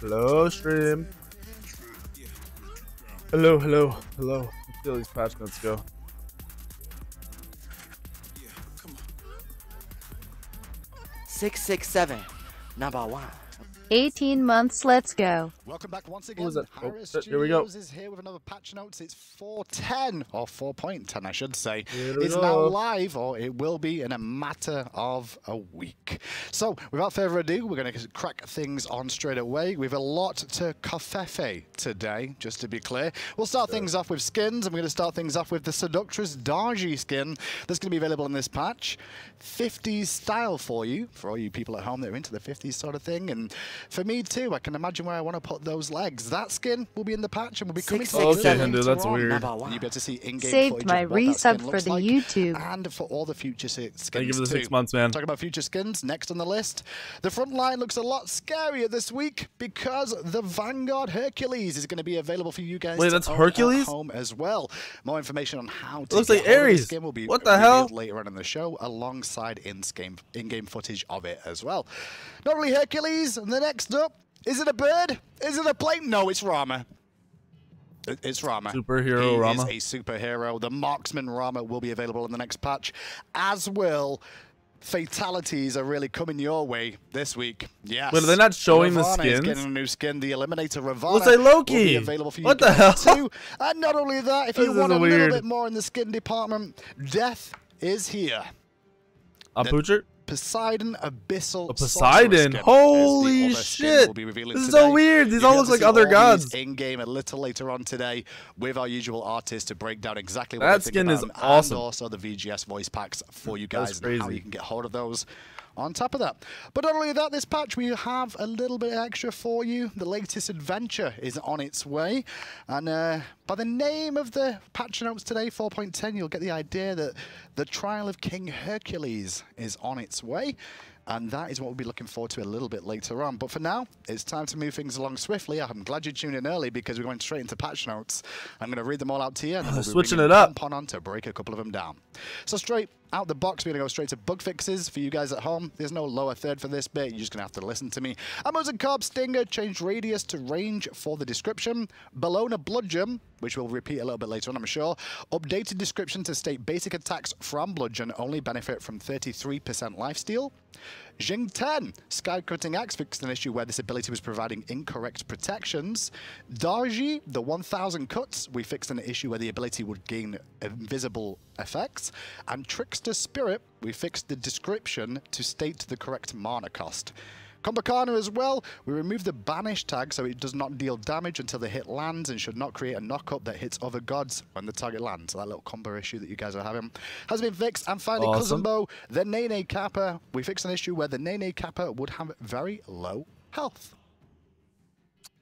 Hello, stream. Hello, hello, hello. Let's feel these patch notes go. 667, number 1. 18 months, let's go. Welcome back once again. What was that? Oh, Harris here we go. Studios is here with another patch notes. It's 4.10, or 4.10 I should say. Here we It's go. now live, or it will be in a matter of a week. So, without further ado, we're going to crack things on straight away. We have a lot to kofefe today, just to be clear. We'll start things off with skins, and we're going to start things off with the Seductress Darji skin that's going to be available in this patch. 50s style for all you people at home that are into the 50s sort of thing, and for me too, I can imagine where I want to put those legs. That skin will be in the patch and will be coming to Okay, Hindu, that's weird. and you'll be able to see in-game Saved footage my of what that resub skin for looks the like, YouTube. and for all the future skins. Thank you for the too. 6 months, man. Talking about future skins, next on the list, the front line looks a lot scarier this week because the Vanguard Hercules is going to be available for you guys. Wait, to that's own Hercules? at home as well. More information on how to looks get like hold of the Ares. skin will be What the hell? revealed later on in the show, alongside in-game footage of it as well. Not only Hercules, and the next up, is it a bird? Is it a plane? No, it's Rama. It's Rama. Superhero he Rama. is a superhero. The Marksman Rama will be available in the next patch, as will fatalities are really coming your way this week. Yes. Wait, are they not showing the Ravana is skins? getting a new skin. The Eliminator Ravana Looks like Loki. will be available for you What the guys hell? too. And not only that, if This you is want a weird. little bit more in the skin department, Death is here. A Poocher? Poseidon Abyssal. A Poseidon? Sorcerer skin Holy is the other skin shit. we'll be revealing This is today. so weird. These You'll all be look able like to see other all these gods. in-game a little later on today with our usual artist to break down exactly what That they think skin about is them, awesome. and also the VGS voice packs for you That's guys and how crazy. you can get hold of those. On top of that, but not only that, this patch we have a little bit extra for you. The latest adventure is on its way, and by the name of the patch notes today, 4.10, you'll get the idea that the trial of King Hercules is on its way. And that is what we'll be looking forward to a little bit later on. But for now, it's time to move things along swiftly. I'm glad you tuned in early because we're going straight into patch notes. I'm going to read them all out to you. And then we'll be Switching bringing it up. on to break a couple of them down. So straight out the box, we're going to go straight to bug fixes for you guys at home. There's no lower third for this bit. You're just going to have to listen to me. Ammos and Carb Stinger changed radius to range for the description. Bologna Bludgeon, which we'll repeat a little bit later on, I'm sure. Updated description to state basic attacks from Bludgeon only benefit from 33% lifesteal. Jing 10, Sky Cutting Axe fixed an issue where this ability was providing incorrect protections. Darji, the 1000 Cuts, we fixed an issue where the ability would gain invisible effects. And Trickster Spirit, we fixed the description to state the correct mana cost. Combacana as well, we removed the banish tag so it does not deal damage until the hit lands and should not create a knock-up that hits other gods when the target lands. So that little combo issue that you guys are having has been fixed. And finally, Awesome. Kuzumbo, the Nene Kappa, we fixed an issue where the Nene Kappa would have very low health.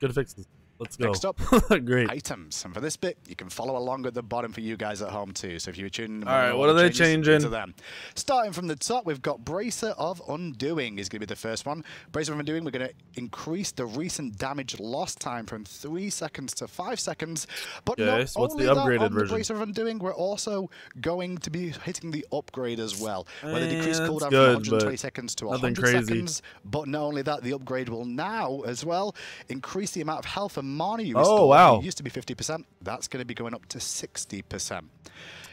Good fixes. Let's go. Next up, Great. items. And for this bit, you can follow along at the bottom for you guys at home too. So if you were tuning in, All right, what are they changing? to them. Starting from the top, we've got Bracer of Undoing is going to be the first one. Bracer of Undoing, we're going to increase the recent damage loss time from 3 seconds to 5 seconds. But Okay, not so what's the only that, upgraded on the version? Bracer of Undoing, we're also going to be hitting the upgrade as well, where the decreased that's cooldown good, from 120 but seconds to nothing 100 crazy. seconds. But not only that, the upgrade will now as well increase the amount of health and mana you Oh, restore. wow. It used to be 50%. That's going to be going up to 60%. In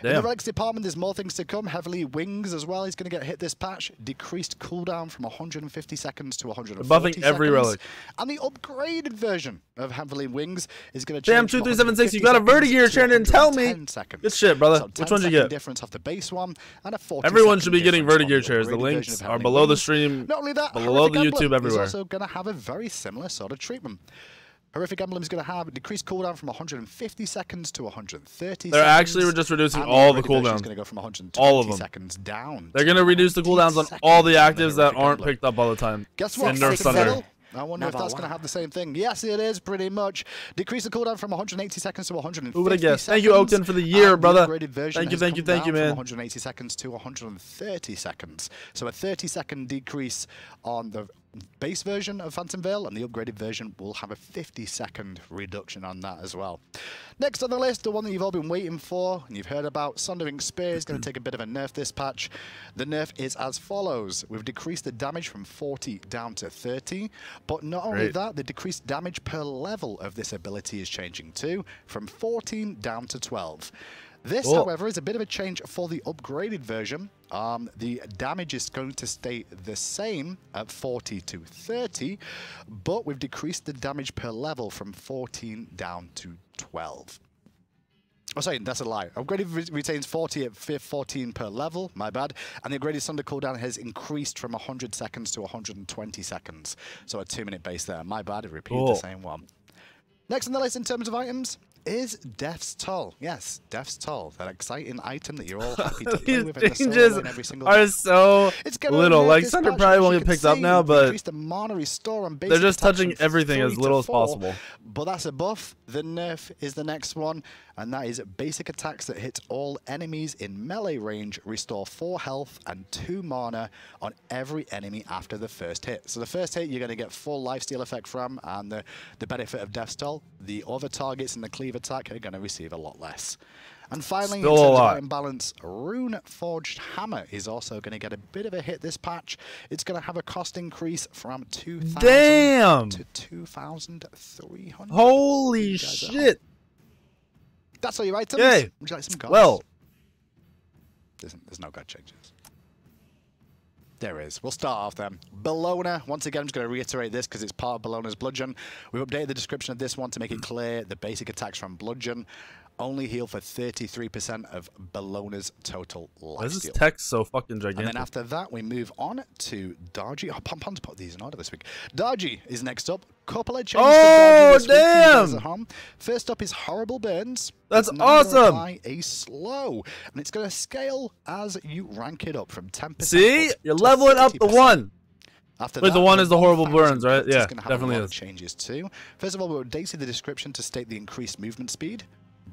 Damn. the relics department, there's more things to come. Heavily Wings as well. He's going to get hit this patch. Decreased cooldown from 150 seconds to 140 Buffing seconds. every relic. And the upgraded version of Heavily Wings is going to Damn, change from 2376, you 150 got a seconds Vertigear to chair and didn't tell me. 110 seconds. Good shit, brother. So Which one did you 10-second get? difference off the base one and a 40 Everyone second should be getting difference Vertigear on the chairs. The upgraded links version of are Heavenly below the Wings. stream, Not only that, below the Horrific YouTube Emblem everywhere. is also going to have a very similar sort of treatment. Horrific Emblem is going to have a decreased cooldown from 150 seconds to 130 They're seconds. actually just reducing And all the upgraded version is cooldowns. going to go from 120 All of them. seconds down. They're going to reduce the cooldowns on 15 all the seconds on actives that Horrific aren't Emblem. picked up all the time. Guess what? In Nerf Thunder. I wonder if Number that's going to one. have the same thing. Yes, it is, pretty much. Decrease the cooldown from 180 seconds to 150 Who would have guessed? Thank you, seconds, Oakton, for the year, and brother. The upgraded version Thank you, has thank you, come thank you, down man. From 180 seconds to 130 seconds. So a 30-second decrease on the base version of Phantom Veil, and the upgraded version will have a 50-second reduction on that as well. Next on the list, the one that you've all been waiting for, and you've heard about, Sundering Spear is going to take a bit of a nerf this patch. The nerf is as follows. We've decreased the damage from 40 down to 30, but not only that, the decreased damage per level of this ability is changing too, from 14 down to 12. This, however, is a bit of a change for the upgraded version. The damage is going to stay the same at 40 to 30, but we've decreased the damage per level from 14 down to 12. Oh, sorry, that's a lie. Upgraded retains 40 at 14 per level, my bad. And the upgraded Sunder cooldown has increased from 100 seconds to 120 seconds. So a 2-minute base there. My bad, I repeated the same one. Next on the list in terms of items is Death's Toll. Yes, Death's Toll, that exciting item that you're all happy to play with in the solo lane every single are so little. Like, Sunder probably won't get picked up now, but they're just touching everything as little as possible. But that's a buff. The nerf is the next one, and that is basic attacks that hit all enemies in melee range restore 4 health and 2 mana on every enemy after the first hit. So the first hit you're going to get full lifesteal effect from, and the benefit of Death's Toll. The other targets in the cleave attack are going to receive a lot less. And finally, in terms of item balance, Rune Forged Hammer is also going to get a bit of a hit this patch. It's going to have a cost increase from 2,000 to 2,300. Holy shit! That's all your items. Yay. Would you like some gods? Well, there's no god changes. There is. We'll start off then. Bellona. Once again, I'm just going to reiterate this because it's part of Bellona's Bludgeon. We've updated the description of this one to make it clear the basic attacks from Bludgeon only heal for 33% of Bellona's total lifesteal. Why is this text so fucking gigantic? And then after that, we move on to Darji. Oh, Pompon's put these in order this week. Darji is next up. Couple of changes to Darji this week at home. First up is Horrible Burns. That's awesome. A slow, and it's going to scale as you rank it up from 10%. See, you're leveling up the one. After wait, that, the one is the Horrible Burns, right? Yeah, definitely is. Changes too. First of all, we updated the description to state the increased movement speed.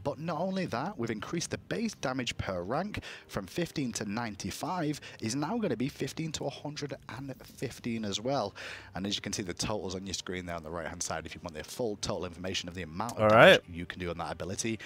But not only that, we've increased the base damage per rank from 15 to 95 is now going to be 15 to 115 as well. And as you can see, the totals on your screen there on the right-hand side, if you want the full total information of the amount of damage you can do on that ability.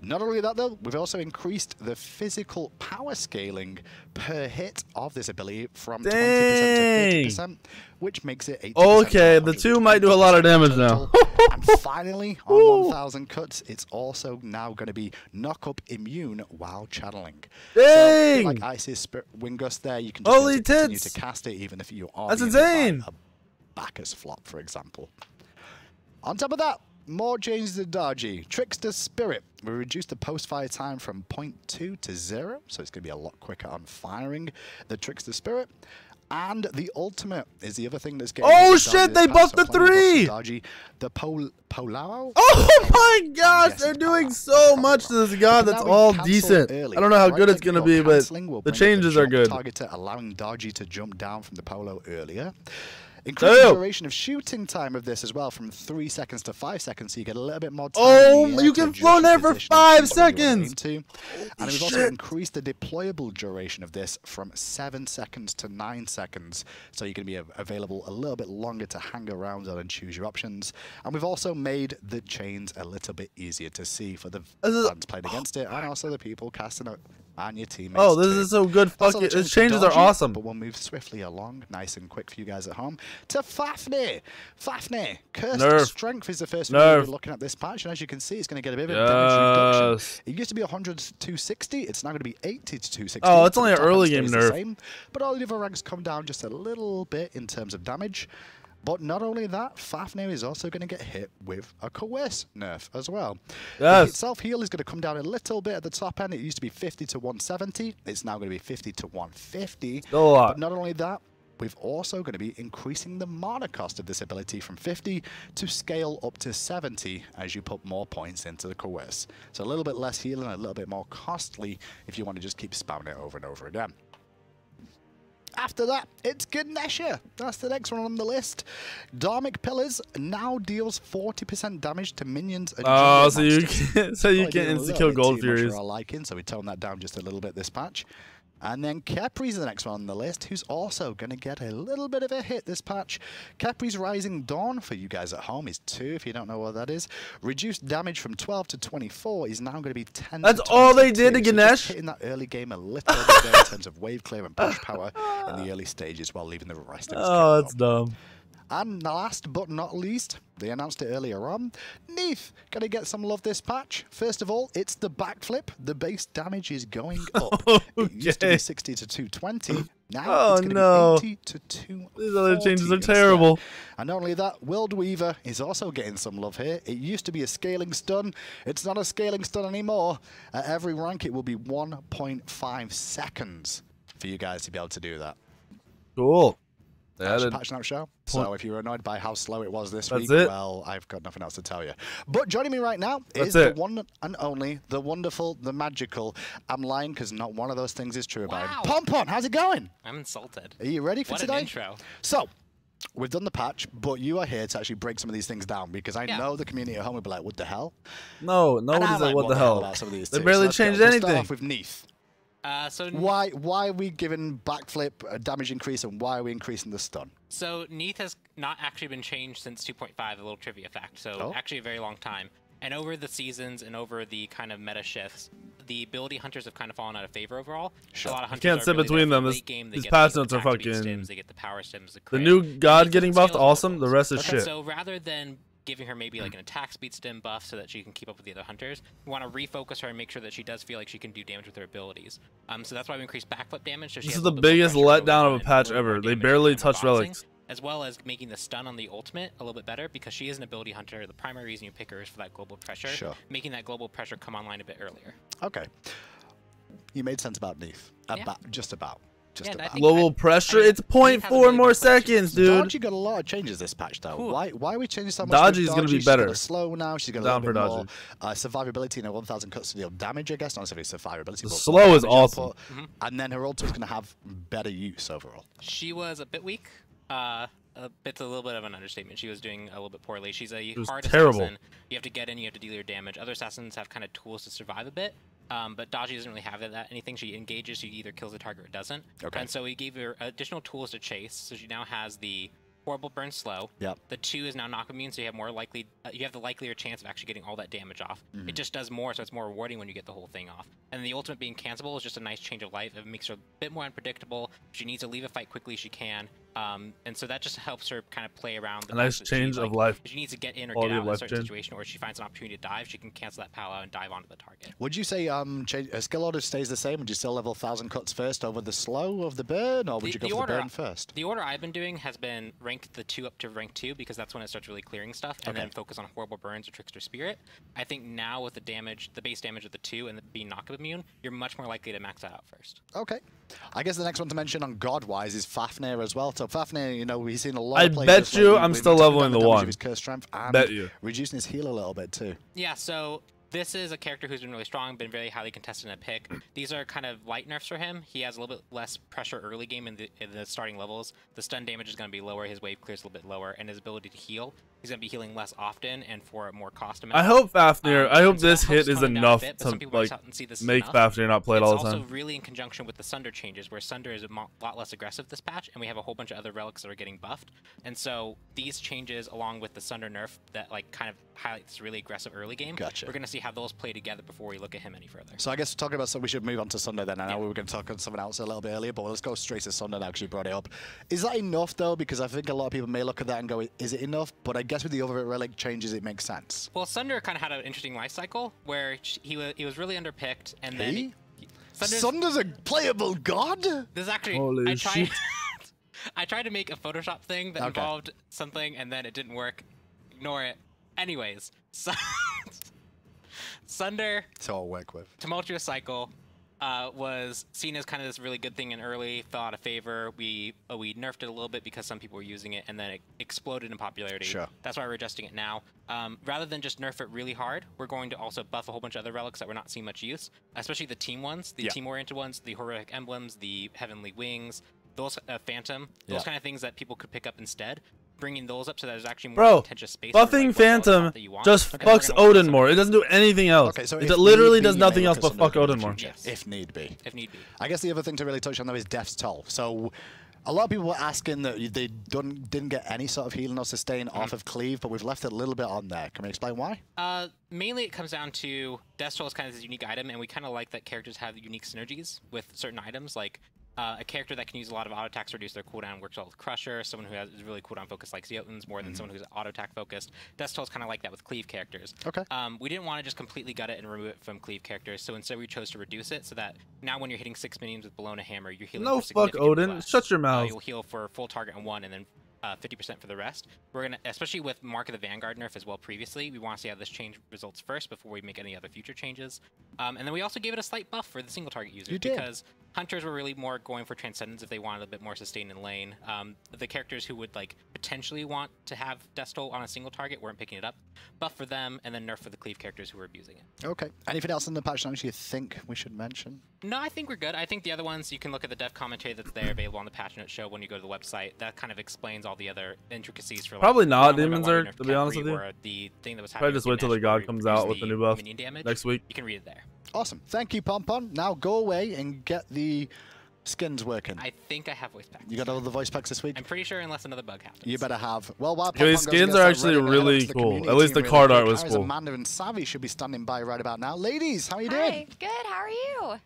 Not only that, though, we've also increased the physical power scaling per hit of this ability from 20% to 50%, which makes it 80%. Okay, the 2 might do a lot of damage now. And finally, on 1,000 cuts, it's also now going to be knock-up immune while channeling. Dang! So, like Ice's Wing Gust there, you can just continue to cast it even if you are That's insane! a Bacchus flop, for example. On top of that, more changes to Darji. Trickster Spirit. We reduced the post-fire time from 0.2 to 0, so it's going to be a lot quicker on firing the Trickster Spirit. And the ultimate is the other thing that's getting... Oh shit, they buffed the 3! Darji. The Polao. Oh my gosh, they're doing so much to this god that's all decent. I don't know how good it's going to be, but the changes are good. Targeter, allowing Darji to jump down from the Polo earlier. Increase the duration of shooting time of this as well from 3 seconds to 5 seconds, so you get a little bit more time. Oh, you can float there for 5 seconds! And we've also increased the deployable duration of this from 7 seconds to 9 seconds, so you're going to be available a little bit longer to hang around on and choose your options. And we've also made the chains a little bit easier to see for the fans playing against it, and also the people casting it and your teammates. Oh, this is so good. Fuck it. These changes are awesome. But we'll move swiftly along, nice and quick for you guys at home, to Fafnir. Fafnir, Cursed Strength is the first one we're looking at this patch, and as you can see, it's going to get a bit of a damage reduction. It used to be 100 to 260. It's now going to be 80 to 260. Oh, it's only an early game nerf. But all the other ranks come down just a little bit in terms of damage. But not only that, Fafnir is also going to get hit with a Coerce nerf as well. Yes. Self-heal is going to come down a little bit at the top end. It used to be 50 to 170. It's now going to be 50 to 150. Still a lot. But not only that, we've also going to be increasing the mana cost of this ability from 50 to scale up to 70 as you put more points into the Coerce. So a little bit less healing, a little bit more costly if you want to just keep spamming it over and over again. After that, it's Ganesha. That's the next one on the list. Dharmic Pillars now deals 40% damage to minions and so you can insta-kill Gold Furies. So we toned that down just a little bit this patch. And then Capri's the next one on the list, who's also going to get a little bit of a hit this patch. Capri's Rising Dawn, for you guys at home, is 2, if you don't know what that is. Reduced damage from 12 to 24 is now going to be 10 That's to 22. all they did to Ganesh? Hitting that early game a little bit there in terms of wave clear and push power in the early stages while leaving the rest of his Oh, that's dumb. And last but not least, they announced it earlier on, Neith going to get some love this patch. First of all, it's the backflip. The base damage is going up. It used to be 60 to 220. Now it's going to be 80 to 240. These other changes are terrible. And not only that, World Weaver is also getting some love here. It used to be a scaling stun. It's not a scaling stun anymore. At every rank, it will be 1.5 seconds for you guys to be able to do that. Cool. That's a patch note show. So if you were annoyed by how slow it was this week, it. well, I've got nothing else to tell you. But joining me right now is the one and only, the wonderful, the magical. I'm lying because not one of those things is true about him. Pompon, how's it going? I'm insulted. Are you ready for today? What an intro. So, we've done the patch, but you are here to actually break some of these things down because I know the community at home will be like, what the hell? No, nobody's like, what the hell? About some of these they barely changed anything. We'll start off with Neith. Why are we giving backflip a damage increase and why are we increasing the stun? So Neith has not actually been changed since 2.5, a little trivia fact. So actually a very long time. And over the seasons and over the kind of meta shifts, the ability hunters have kind of fallen out of favor overall. Sure. A lot of hunters can't sit really between them. These patch notes are fucking... Stims, they get the power stims, the new god getting buffed, awesome. The rest is shit. So rather than giving her maybe like an attack speed stim buff so that she can keep up with the other hunters, we want to refocus her and make sure that she does feel like she can do damage with her abilities. So that's why we increase backflip damage. So this is the biggest letdown of a patch ever. They barely touched relics. As well as making the stun on the ultimate a little bit better because she is an ability hunter. The primary reason you pick her is for that global pressure, making that global pressure come online a bit earlier. Okay. You made sense about Neith. Just about. Global pressure, it's 0.4 more seconds, dude. Dodgy got a lot of changes this patch, though. Why are we changing so much? Dodgy's going to be better. She's slow now. She's going to a little bit more survivability and a 1,000 cuts of damage, I guess. Not necessarily survivability. The slow is awesome. And then her ultimate's going to have better use overall. She was a bit weak. A little bit of an understatement. She was doing a little bit poorly. She's a hard assassin. You have to get in, you have to deal your damage. Other assassins have kind of tools to survive a bit. But Dodgy doesn't really have anything. She engages, she either kills the target or doesn't. And so we gave her additional tools to chase. So she now has the horrible burn slow. The 2 is now knock immune, so you have more likely, you have the likelier chance of actually getting all that damage off. It just does more, so it's more rewarding when you get the whole thing off. And the ultimate being cancelable is just a nice change of life. It makes her a bit more unpredictable. If she needs to leave a fight quickly, she can. And so that just helps her kind of play around. A nice change of life. If she needs to get in or get out of a certain situation, or if she finds an opportunity to dive, she can cancel that pal out and dive onto the target. Would you say skill order stays the same? Would you still level 1,000 cuts first over the slow of the burn, or would you go for the burn first? The order I've been doing has been rank the 2 up to rank 2 because that's when it starts really clearing stuff, and then focus on horrible burns or trickster spirit. I think now with the damage, the base damage of the 2 and being knock immune, you're much more likely to max that out first. Okay. I guess the next one to mention on God-wise is Fafnir as well. So Fafnir, you know, he's seen a lot of players. I bet you I'm still leveling the 1. His curse strength and bet you. Reducing his heal a little bit too. Yeah, so this is a character who's been really strong, been very highly contested in a pick. These are kind of light nerfs for him. He has a little bit less pressure early game in the starting levels. The stun damage is going to be lower, his wave clear is a little bit lower, and his ability to heal, he's going to be healing less often and for a more cost amount. I hope Fafnir, I hope this hit is enough to like make Fafnir not play it all the time. It's also really in conjunction with the Sunder changes, where Sunder is a lot less aggressive this patch, and we have a whole bunch of other relics that are getting buffed. And so these changes, along with the Sunder nerf that like kind of highlights really aggressive early game, we're going to see how those play together before we look at him any further. So I guess talking about, so we should move on to Sunder then. I know we were going to talk on something else a little bit earlier, but let's go straight to Sunder now because you brought it up. Is that enough though? Because I think a lot of people may look at that and go, is it enough? But I guess with the other relic changes, it makes sense. Well, Sunder kind of had an interesting life cycle where he was really underpicked, and then Sunder's a playable god. This is actually I tried to make a Photoshop thing that involved something, and then it didn't work. Ignore it. Anyways, Sunder. So I'll work with Tumultuous Cycle. Was seen as kind of this really good thing in early, fell out of favor. We nerfed it a little bit because some people were using it, and then it exploded in popularity. That's why we're adjusting it now. Rather than just nerf it really hard, we're going to also buff a whole bunch of other relics that we're not seeing much use, especially the team ones, the team-oriented ones, the heroic emblems, the heavenly wings, those Phantom, those kind of things that people could pick up instead. bringing those up so that there's actually more contentious space. Buffing Phantom just fucks Odin more. It doesn't do anything else. Okay, so it literally does nothing else but fuck Odin more. Yes. If need be. If need be. I guess the other thing to really touch on though is Death's Toll. So a lot of people were asking that they didn't get any sort of healing or sustain off of Cleave, but we've left it a little bit on there. Can we explain why? Mainly it comes down to Death's Toll is kind of this unique item, and we kind of like that characters have unique synergies with certain items, like a character that can use a lot of auto attacks to reduce their cooldown works well with Crusher. Someone who is really cooldown focused like Zeoten's more than someone who's auto attack focused. Death's Toll is kind of like that with Cleave characters. Okay. We didn't want to just completely gut it and remove it from Cleave characters, so instead we chose to reduce it so that now when you're hitting 6 minions with Bologna Hammer, you're healing for significantly Odin. less. Shut your mouth. You'll heal for full target on 1 and then 50% for the rest. We're gonna, especially with Mark of the Vanguard nerf as well previously, we want to see how this change results first before we make any other future changes. And then we also gave it a slight buff for the single target users because Hunters were really more going for Transcendence if they wanted a bit more sustain in lane. The characters who would like potentially want to have Death's Toll on a single target weren't picking it up. Buff for them, and then nerf for the Cleave characters who were abusing it. Okay. Anything else in the patch notes you think we should mention? No, I think we're good. I think the other ones, you can look at the dev commentary that's there available on the patch notes show when you go to the website. That kind of explains all the other intricacies for like, probably not Demon Zerg, to be honest with you. The thing that was probably just wait till the God comes out with the new buff next week. You can read it there. Awesome. Thank you, Pompon. Now go away and get the skins working. I think I have voice packs. You got all the voice packs this week? I'm pretty sure unless another bug happens. You better have. Well, while these skins are actually really cool. At least the card art was cool. Amanda and Savvy should be standing by right about now. Ladies, how are you doing? Hi, good. How are you?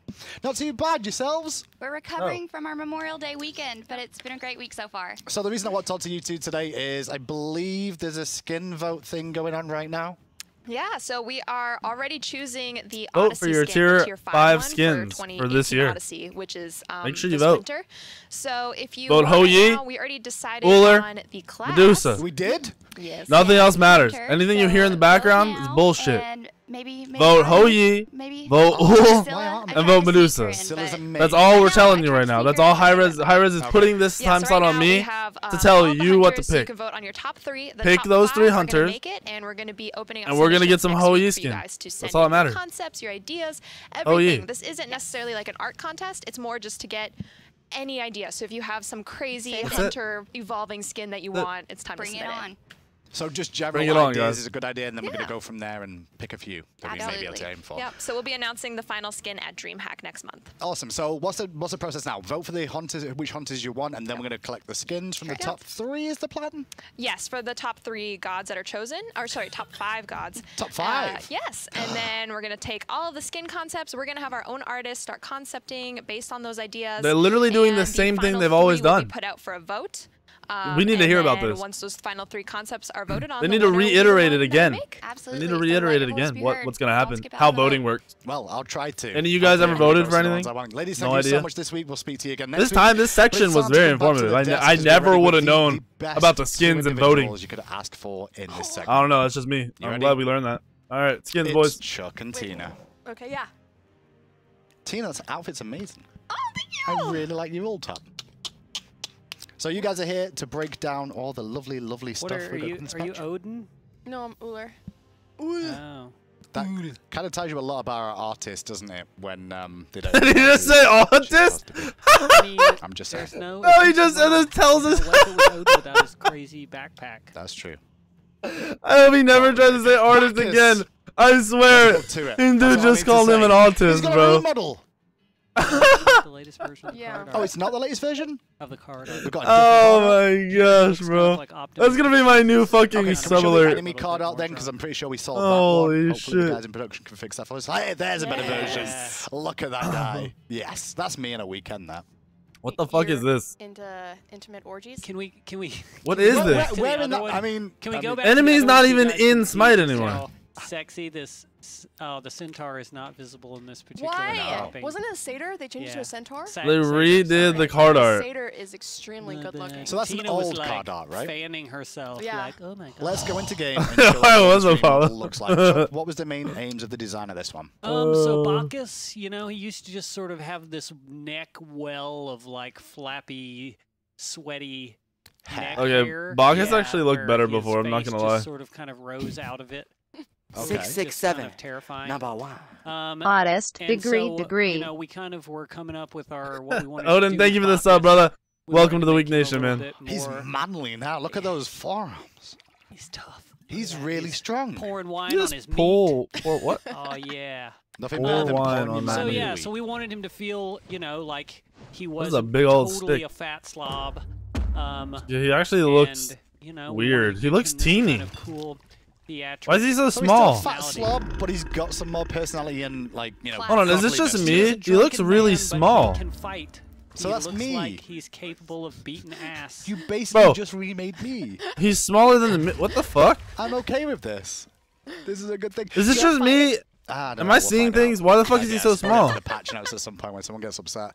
Not too bad. Yourselves? We're recovering from our Memorial Day weekend, but it's been a great week so far. So the reason I want to talk to you two today is I believe there's a skin vote thing going on right now. Yeah, so we are already choosing the vote Odyssey for your skin, tier 5 skins for this year. Odyssey, which is make sure you vote. Winter. So if you vote Ho Yi, we already decided Uller, on the class. Medusa. We did? Yes. Nothing else matters. Anything you hear in the background is bullshit. Maybe vote Ho Yi, vote Ull, and vote Medusa. That's all we're telling you right now. That's all Hi-Rez is putting this time slot on me to tell you what to pick. You can vote on your top 3. Pick those 3 hunters, and we're going to be opening up and we're going to get some Ho Yi skin. That's all that matters. Concepts, your ideas, everything. This isn't necessarily like an art contest. It's more just to get any idea. So if you have some crazy hunter evolving skin that you want, it's time to submit it. So just general ideas is a good idea, and then we're going to go from there and pick a few that we may be able to aim for. Yep. So we'll be announcing the final skin at DreamHack next month. Awesome. So what's the process now? Vote for the hunters, which hunters you want, and then we're going to collect the skins from the top 3. Is the plan? Yes, for the top 3 gods that are chosen, or sorry, top 5 gods. Top 5. Yes, and then we're going to take all of the skin concepts. We're going to have our own artists start concepting based on those ideas. They're literally doing the same thing they've always done. Will be put out for a vote. We need to hear about this. Once those final 3 concepts are voted on, they need to reiterate it again. Absolutely. They need to reiterate it again. What's going to happen? How voting works. Well, I'll try to. Any of you guys ever voted for anything? Ladies, thank you so much this week. We'll speak to you again next week. This section was very informative. I never would have known about the skins and voting. You could ask for in this segment. I don't know. That's just me. I'm glad we learned that. All right, skins, boys. Chuck and Tina. Okay, yeah. Tina's outfit's amazing. Oh, thank you. I really like your old top. So you guys are here to break down all the lovely, lovely stuff. Are you Odin? No, I'm Uller. Oh. That kind of tells you a lot about our artists, doesn't it? When they don't. Did he just say artist? I'm just saying. No, he just tells us. Without his crazy backpack. That's true. I hope he never tries to say artist again. I swear. Dude just called him an autist, bro. Model. The latest version of the card art. Oh, it's not the latest version? Of the card art. Oh my gosh, bro. That's gonna be my new fucking sub alert. Enemy card art then, because I'm pretty sure we sold that one. Holy shit. The guys in production can fix that for us. Hey, there's a better version. Look at that guy. Yes, that's me in a weekend, that. What the fuck is this? Into intimate orgies? Can we? What is this? Where in that? I mean, can we go back? Enemy's not even in Smite anymore. Sexy, this the centaur is not visible in this particular mapping. Wasn't it a satyr? They changed it to a centaur? They redid the card art. The satyr is extremely good looking. So that's an old card art, right? Fanning herself, like, oh my god. Let's go into game and show what it looks like. So what was the main aims of the design of this one? So Bacchus, you know, he used to just sort of have this neck well of like flappy, sweaty neck hair. Bacchus actually looked better before, I'm not gonna lie. Sort of kind of rose out of it. 667. Kind of terrifying. Number 1. Honest. Degree. You know, we kind of were coming up with our what we wanted Odin, to do thank you for the Bacchus. sub, brother. Welcome to the Weak Nation, man. He's manly now. Look at those forearms. He's tough. He's really strong. Pouring wine on his meat. Pour what? Oh yeah. Nothing better than wine pouring on that So meat. yeah, so we wanted him to feel, you know, like he was a big old totally stick. a fat slob. Yeah, he actually looks and, you know, weird. He looks teeny. Kind of cool theatrics. Why is he so So small? he's still a fat slob, but he's got some more personality and, like, you know. Hold on, is this just godliness. me? He looks really Man, small. but he can fight. So He that's looks me. like he's capable of beating ass. You basically Bro. just remade me. He's smaller than the. What the fuck? I'm okay with this. This is a good thing. Is this just me? Am I seeing things? Why the fuck is he so small? The patch notes at some point when someone gets upset.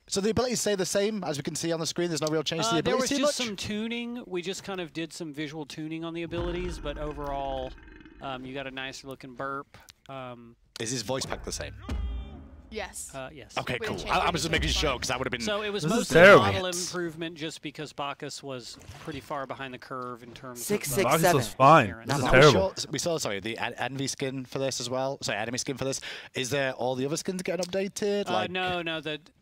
So the abilities stay the same, as we can see on the screen. There's no real change to the There abilities. was just some tuning. We just kind of did some visual tuning on the abilities, but overall, you got a nicer looking burp. Is his voice pack the same? Yes. Yes. Okay, We cool. didn't I change was just making sure because that would have been. So it was This is mostly a terrible. model improvement just because Bacchus was pretty far behind the curve in terms of... Bacchus was fine. This is terrible. We saw, sorry, the envy skin for this as well. Sorry, enemy skin for this. Is there all the other skins getting updated? Like... No.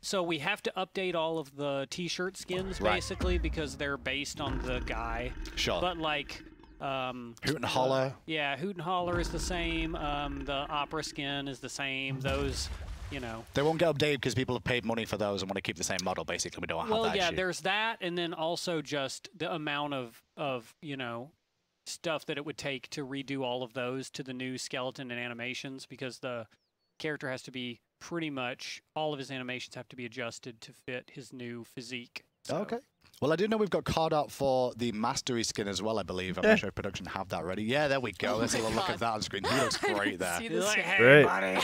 So we have to update all of the T-shirt skins basically because they're based on the guy. Sure. But like. Hoot and Holler. Yeah, Hoot and Holler is the same. The Opera skin is the same. Those. You know, they won't get updated because people have paid money for those and want to keep the same model. Basically, we don't have that. Well, yeah, issue. there's that, and then also just the amount of you know stuff that it would take to redo all of those to the new skeleton and animations because the character has to be pretty much all of his animations have to be adjusted to fit his new physique. So. Okay. Well, I do know we've got card art for the Mastery skin as well, I believe. I'm not sure if production have that ready. Yeah, there we go. Let's have a look at that on screen. He looks great there. Like, hey, Great. buddy.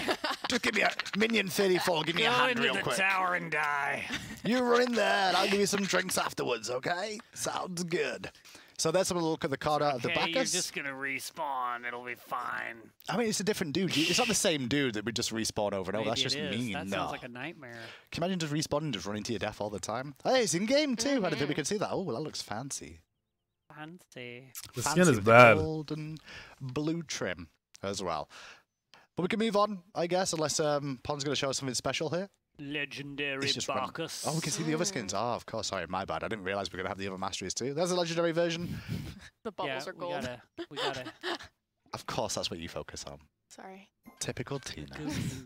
Just give me a Minion 34. Give me a hand real quick. Go into the tower and die. You run in there, and I'll give you some drinks afterwards, okay? Sounds good. So let's have a look at the card art of the Bacchus. You're just going to respawn. It'll be fine. I mean, it's a different dude. It's not the same dude that we just respawn over and over. That's Maybe just it is. mean. That no. sounds like a nightmare. Can you imagine just respawning and just running to your death all the time? Hey, it's in-game too. I didn't think we could see that. Oh, well, that looks fancy. Fancy. The Fancy skin is with bad. Gold and blue trim as well. But we can move on, I guess, unless Pon's going to show us something special here. Legendary Bacchus. Oh, we can see the other skins. Oh, of course. Sorry, my bad. I didn't realize we were going to have the other masteries too. There's a legendary version. The bubbles are gold. We gotta. Of course, that's what you focus on. Sorry. Typical Tina.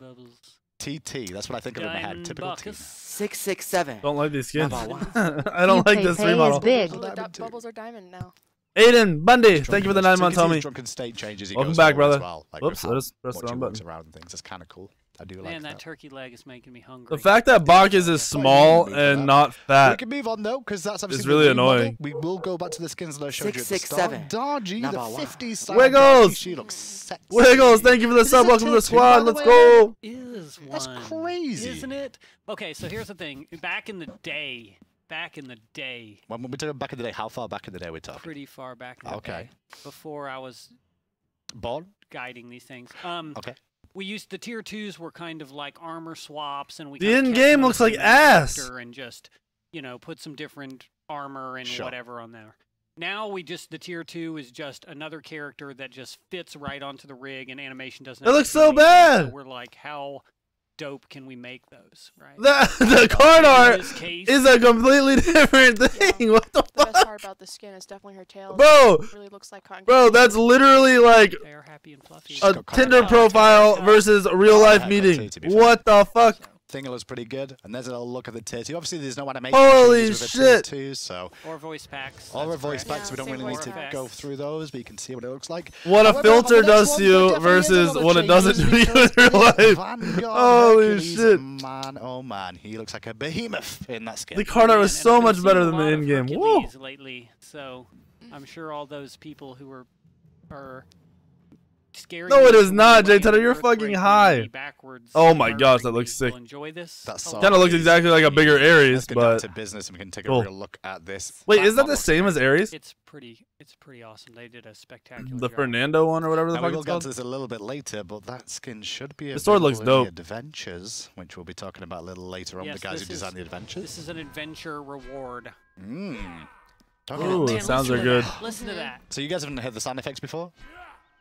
Bubbles. TT. That's what I think of in my head. Typical Bacchus. Tina. 667. Don't like these skins. I don't like this Pay remodel. is big. Oh, the bubbles are diamond now. Aiden Bundy, thank you for the 9 months, so homie. drunken state changes. He Welcome goes back, forward brother. as well, like Whoops, with I just pressed the much wrong he walks button. around and things. It's kind of cool. I do like Man, that. that turkey leg is making me hungry. The fact that Bacchus is small and not We fat can move on though, because that's obviously is really the new model. annoying. We will go back to the skins that I showed you at the start. 667. Dargy, Number the one. 50s style. Wiggles! Dargy, she looks sexy. Wiggles, thank you for the This sub. is a Welcome to the tier 2, by squad. the Let's way. go. Is one. That's crazy. Isn't it? Okay, so here's the thing. Back in the day, When we talk back in the day, how far back in the day we talking? pretty far back in the day, before I was Born? guiding these things. Okay. We used the tier 2s were kind of like armor swaps, and we The kinda kept in-game them looks like in the ass. character and just put some different armor and Sure. whatever on there. Now the tier 2 is just another character that just fits right onto the rig, and animation doesn't. It looks so anything, bad. So we're like, how dope can we make those? Right. The card art this case, is a completely different thing. What the The best fuck? part about the skin is definitely her tail. Bro, It really looks like cotton. bro, that's literally like they are happy and fluffy. a got Tinder content. profile versus a real life I meeting. got to be fair. What the fuck? Thing looks pretty good. And there's a little look at the tier 2. Obviously, there's no animation Holy changes with shit. the tier 2, so Or voice packs. all our that's voice correct. packs, we don't same really need voice to packs. go through those, but you can see what it looks like. What a However, filter on the does next to one, there you definitely is versus another what it doesn't change do you because in real life. Vanguard Holy Hercules, shit. Man, oh man, he looks like a behemoth in that skin. The card art was And so I've been much better seeing than a the lot of in-game. Woo! Hercules lately, so I'm sure all those people who are scaring. No, you it is from not, running Jay Tutter, away you're and fucking breaking high. me backwards Oh and my gosh, that murdering looks me. sick. Will enjoy this. That's a so lot. Kind of looks exactly like a bigger Ares, Let's get down but to business and we can take a Cool. real look at this. wait, is that model the same as Ares? It's pretty awesome. They did a spectacular The job. Fernando one or whatever the Now, we fuck will it's get called? to this a little bit later, but that skin should be The sword looks available in dope. the adventures, which we'll be talking about a little later on. Yes, The guys who this is- designed the adventures. This is an adventure reward. Mmm. Ooh, Man, the sounds listen are to good. that. Listen to that. So you guys haven't heard the sound effects before?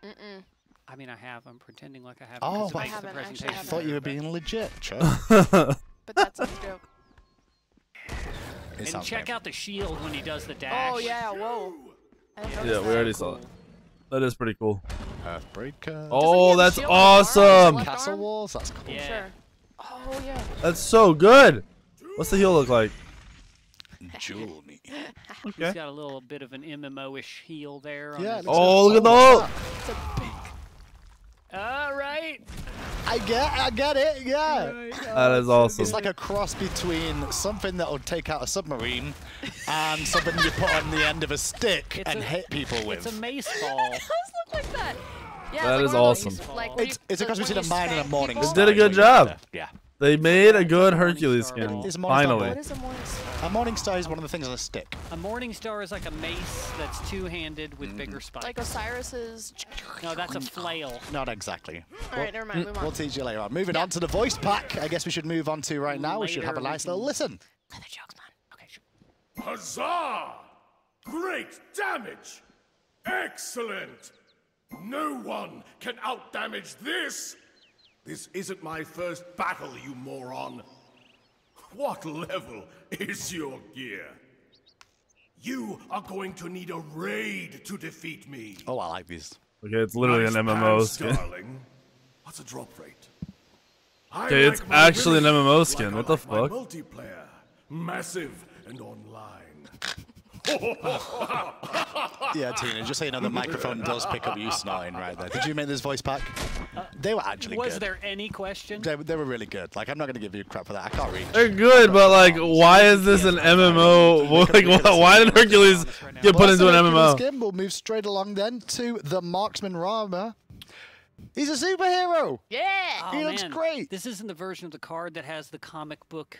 Mm-mm. I mean, I have. I'm pretending like I have. Oh, because it but I makes the haven't, actually presentation I thought you better, were but- being legit, Chuck. But that sounds dope. And check out the shield when he does the dash. Oh yeah, whoa. Yeah, we already saw it. That is pretty cool. Earthbreaker. Oh, that's awesome. Castle walls. That's cool. Yeah. Sure. Oh yeah. That's so good. What's the heal look like? Jewel me. Okay. He's got a little bit of an MMO-ish heal there. Yeah. Oh, look at the ult. It's a big. All right. I get it. Yeah. That is awesome. It's like a cross between something that will take out a submarine and something you put on the end of a stick and hit people with. It's a mace ball. It does look like that. Yeah, That like is awesome. It's a cross between a mine and a morning They star. did a good job. Yeah. They made a good Hercules skin. Finally. What is a morning star? A morning star is one of the things on a stick. A morning star is like a mace that's two-handed with bigger spikes. Like Osiris's. No, that's a flail. Not exactly. All right, never mind. Move on. We'll teach you later on. Moving on to the voice pack. I guess we should move on to right now. We should have a nice little listen. Play the jokes, man. Okay, sure. Huzzah! Great damage! Excellent! No one can outdamage this! This isn't my first battle, you moron. What level is your gear? You are going to need a raid to defeat me. Oh, I like these. Okay, it's literally an MMO skin. Darling. What's a drop rate? Okay, it's actually an MMO skin. What the fuck? Multiplayer, massive and online. Yeah, Tina, just so you know, the microphone does pick up you snorting right there. Did you make this voice pack? They were actually good. Was there any question? They were really good. Like, I'm not going to give you crap for that. I can't reach. They're good, but like, why is this an MMO? Like, why did Hercules get put into an MMO? Skin. We'll move straight along then to the Marksman Rama. He's a superhero. Yeah. Oh, He looks great. This isn't the version of the card that has the comic book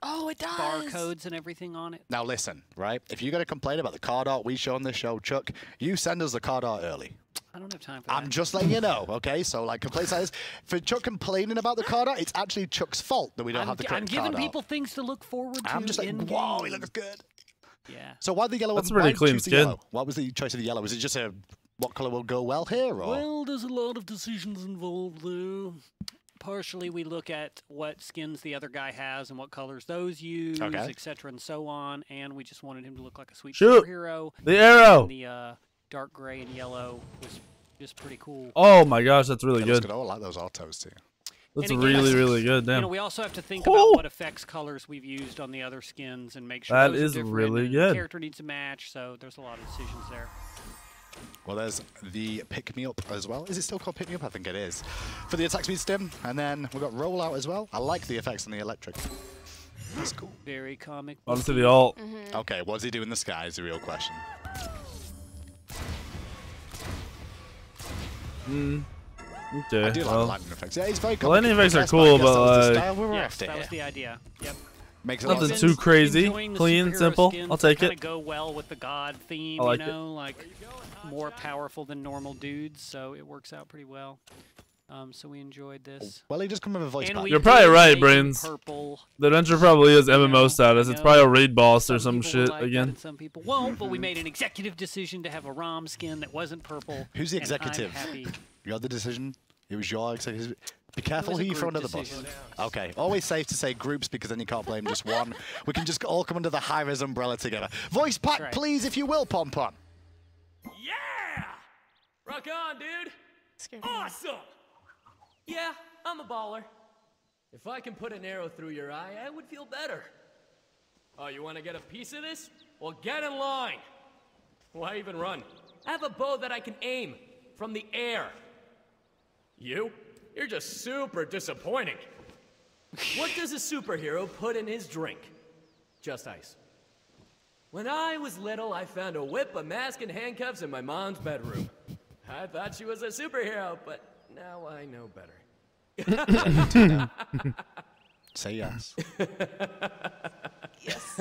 Oh, it does. barcodes and everything on it. Now listen, right? If you're going to complain about the card art we show on this show, Chuck, you send us the card art early. I don't have time for that. I'm just letting you know, okay? So, like, complaints like this. For Chuck complaining about the card art, it's actually Chuck's fault that we don't have the correct card art. I'm giving people things to look forward to. I'm just like, whoa, he looks good. Yeah. So why the yellow? That's a pretty clean skin. Yellow? What was the choice of the yellow? Was it just a what color will go well here, or? Well, there's a lot of decisions involved there. Partially, we look at what skins the other guy has and what colors those use, etc., and so on. And we just wanted him to look like a sweet superhero. The arrow. And the dark gray and yellow was just pretty cool. Oh my gosh, that's really good. I like those autos too. That's really, really good. Damn. You know, we also have to think about what effects colors we've used on the other skins and make sure that those is are different really and good. The character needs to match, so there's a lot of decisions there. Well, there's the Pick Me Up as well. Is it still called Pick Me Up? I think it is. For the attack speed stim. And then we've got Rollout as well. I like the effects on the electric. That's cool. Very comic. Onto the alt. Okay, what does he do in the sky is the real question. Okay, I do like the lightning effects. Yeah, it's very cool. Lightning effects are cool, but yes, that was the idea. Yep. Makes it nothing too crazy. Clean, simple. I'll take it. Go well with the god theme, like you know, like more powerful than normal dudes, so it works out pretty well. So we enjoyed this. Well, he just come with a voice pack. You're probably right, Brains. The adventure probably is MMO status. It's probably a raid boss or some shit again. Some people won't, but we made an executive decision to have a ROM skin that wasn't purple. Who's the executive? You had the decision. It was your executive. Be careful who you throw under the bus. Okay, always safe to say groups because then you can't blame just one. We can just all come under the high-res umbrella together. Voice pack, please, if you will, Pom Pom. Yeah! Rock on, dude! Awesome! Yeah, I'm a baller. If I can put an arrow through your eye, I would feel better. Oh, you want to get a piece of this? Well, get in line. Why even run? I have a bow that I can aim from the air. You? You're just super disappointing. What does a superhero put in his drink? Just ice. When I was little, I found a whip, a mask, and handcuffs in my mom's bedroom. I thought she was a superhero, but now I know better. Say yes. Yes.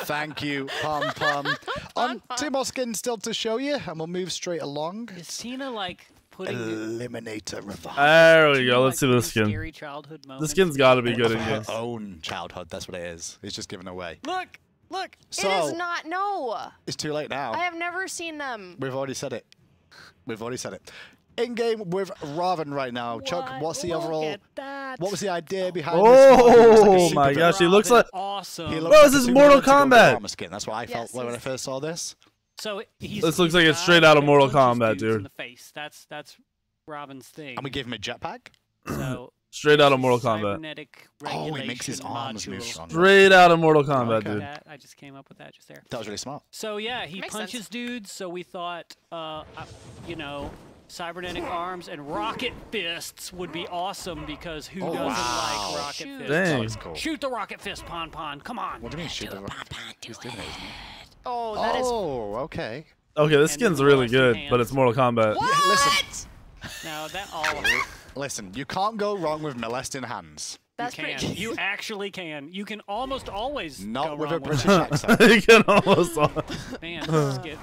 Thank you, Pom Pom. On two more skins still to show you, and we'll move straight along. Is Tina like putting Eliminator Revive? There we go. Let's see the skin. scary childhood moments? The skin's got to be good in Her games. own childhood, that's what it is. It's just given away. Look! So, it is not, no. It's too late now. I have never seen them. We've already said it. We've already said it. in game with Raven right now. Chuck, what's the overall? What was the idea behind this? Oh my gosh, he looks like awesome. Bro, this is Mortal Kombat. Skin. That's what I felt when I first saw this. So this looks like it's straight out of Mortal Kombat, dude. In the face. That's Robin's thing. And we give him a jetpack. So straight out of Mortal Kombat. Oh, he makes his arms move stronger. Straight out of Mortal Kombat, dude. I just came up with that just there. That was really smart. So yeah, he punches dudes. So we thought, you know, cybernetic arms and rocket fists would be awesome because who doesn't like rocket fists? Dang. Cool. Shoot the rocket fist, Pon Pon. Come on. What do you mean shoot the rocket fist? Oh, that is. Oh, okay. Okay, this skin's really good, but it's Mortal Kombat. What? Yeah, listen. Now that all. Listen, you can't go wrong with molesting hands. That's pretty. You actually can. You can almost always. Not with a British that. accent. You can almost. Man, this is getting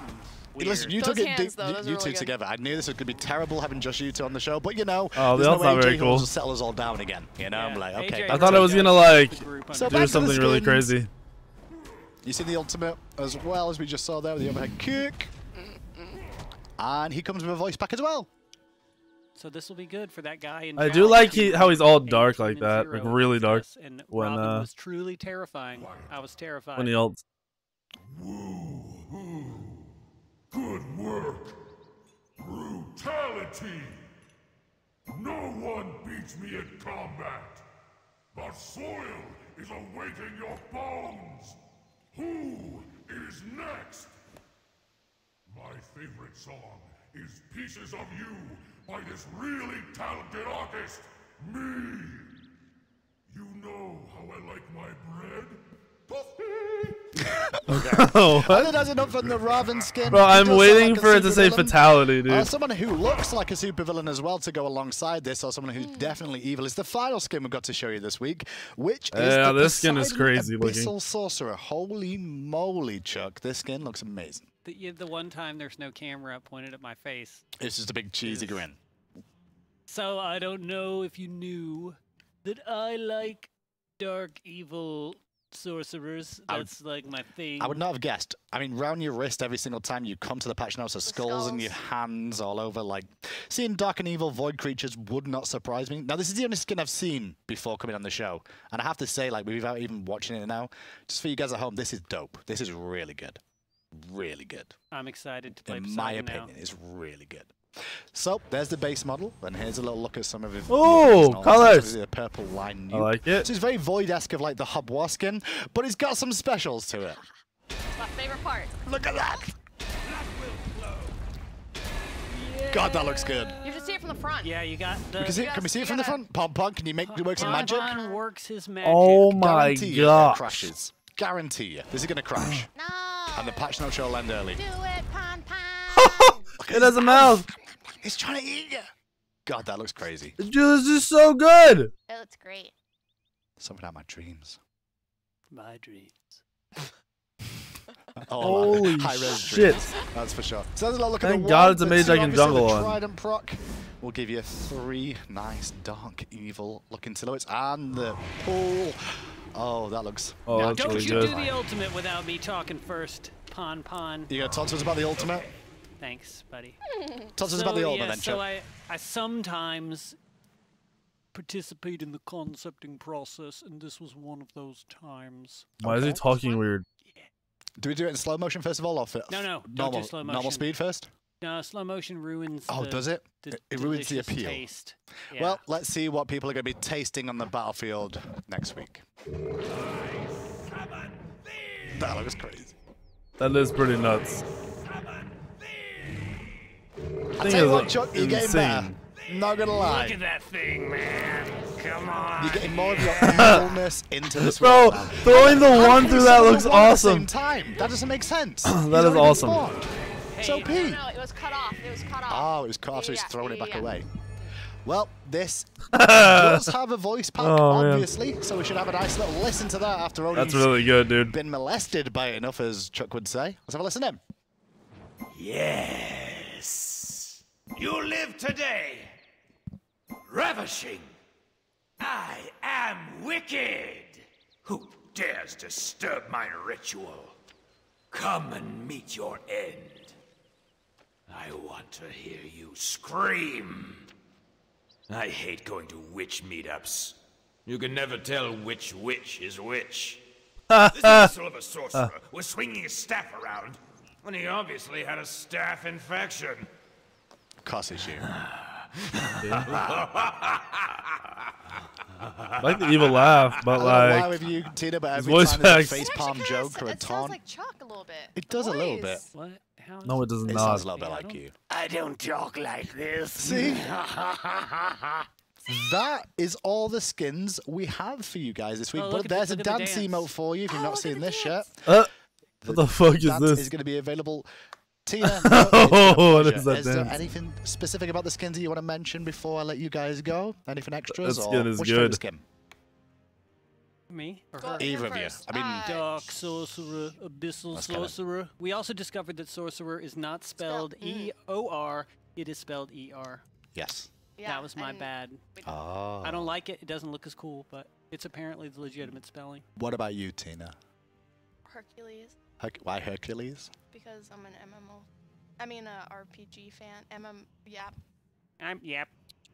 weird. Listen, you Those took hands, it, you two together. I knew this was going to be terrible having just you two on the show, but you know, oh, there's no way not very AJ cool. will settle us all down again. You know, I'm like, okay. I thought I was gonna like So do something really crazy. You see the ultimate as well as we just saw there with the overhead kick, and he comes with a voice pack as well. So this will be good for that guy. In I do like how he's all dark like that, like really dark. And when Robin was truly terrifying. I was terrified. When he ults. Good work. Brutality. No one beats me at combat. The soil is awaiting your bones. Who is next? My favorite song is Pieces of You by this really talented artist, me. You know how I like my bread? Okay. Oh, I think that's enough from the Raven skin. Bro, I'm waiting for it to say fatality, dude. Someone who looks like a supervillain as well to go alongside this, or someone who's definitely evil, is the final skin we've got to show you this week, which is the this skin is crazy Abyssal looking. Sorcerer. Holy moly, Chuck. This skin looks amazing. The one time there's no camera pointed at my face. It's just a big cheesy grin. So I don't know if you knew that I like dark, evil sorcerers. That's like my thing. I would not have guessed. I mean, round your wrist every single time you come to the patch notes, skulls in your hands all over. Like, seeing dark and evil void creatures would not surprise me. Now, this is the only skin I've seen before coming on the show. And I have to say, like, without even watching it now, just for you guys at home, this is dope. This is really good. Really good. I'm excited to play in my opinion, it's really good. So there's the base model, and here's a little look at some of it. Oh, colors! The purple line. I like it. So it's very void-esque of like the Hubwa skin, but it's got some specials to it. My favorite part. Look at that! God, that looks good. You have to see it from the front. Yeah, you got the. Can we see it from the front? Pom Pom, can you work some magic? Pom works his magic. Oh my god! Crashes. Guarantee you, this is gonna crash. No. And the patch note show will end early. Do it, Pon Pon. It has a mouth. It's trying to eat you. God, that looks crazy. Dude, this is so good. It looks great. Something out of my dreams. My dreams. Holy shit. That's for sure. So there's a look at Thank the God wand. it's a mage I can jungle on. Trident proc. We'll give you 3 nice, dark, evil looking silhouettes. And the pool. Oh, that looks... Oh, that's Don't really you good. do the ultimate without me talking first, Pon Pon. You gonna talk to us about the ultimate? Thanks, buddy. Talk to us about the ultimate then, So Chuck. I sometimes participate in the concepting process, and this was one of those times. Why is he talking weird? Do we do it in slow motion first of all, or No, don't normal, do slow motion. normal speed first? No, slow motion ruins. Oh, does it? It ruins the appeal. Taste. Yeah. Well, let's see what people are going to be tasting on the battlefield next week. That looks crazy. That is pretty nuts. I'll tell you what, Chuck, you're getting better. Not gonna lie. Look at that thing, man. Come on. You're getting more of your evilness into this Bro, world. throwing the one through that looks awesome. At the same time. That doesn't make sense. That is awesome. So P. No, it was cut off. It was cut off. Oh, it was cut off, so he's throwing it back away. Well, this does have a voice pack, obviously, so we should have a nice little listen to that after Odin's That's really good, dude. been molested by it enough, as Chuck would say. Let's have a listen in. Yes. You live today. Ravishing. I am wicked. Who dares disturb my ritual? Come and meet your end. I want to hear you scream. I hate going to witch meetups. You can never tell which witch is which. This is the soul of a sorcerer was swinging his staff around, and he obviously had a staph infection. Course it's you. I like the evil laugh, but I don't know why like with you, Tina, but every voice time there's facts. a face palm joke or a It sounds taunt, like Chuck a little bit. it does a little bit. What? How is no, it does It not. sounds a little bit like you. I don't talk like this. See? That is all the skins we have for you guys this week. Oh, but look at there's the a dance dance. emote for you if you've not seen this yet. What the fuck is Dance this? is going to be available. Tina, What is that is there dance? anything specific about the skins that you want to mention before I let you guys go? Anything extras? That or skin is what's your favorite good. skin? me or Go her? ahead. Either of you. First. I mean, Dark sorcerer, abyssal That's kinda- sorcerer. We also discovered that sorcerer is not spelled E-O-R. It is spelled E-R. yes. Yeah, That was my and bad. Oh. I don't like it. It doesn't look as cool, but it's apparently the legitimate spelling. What about you, Tina? Hercules, Why Hercules? because I'm an MMO. I mean, a RPG fan. Yeah. Yep.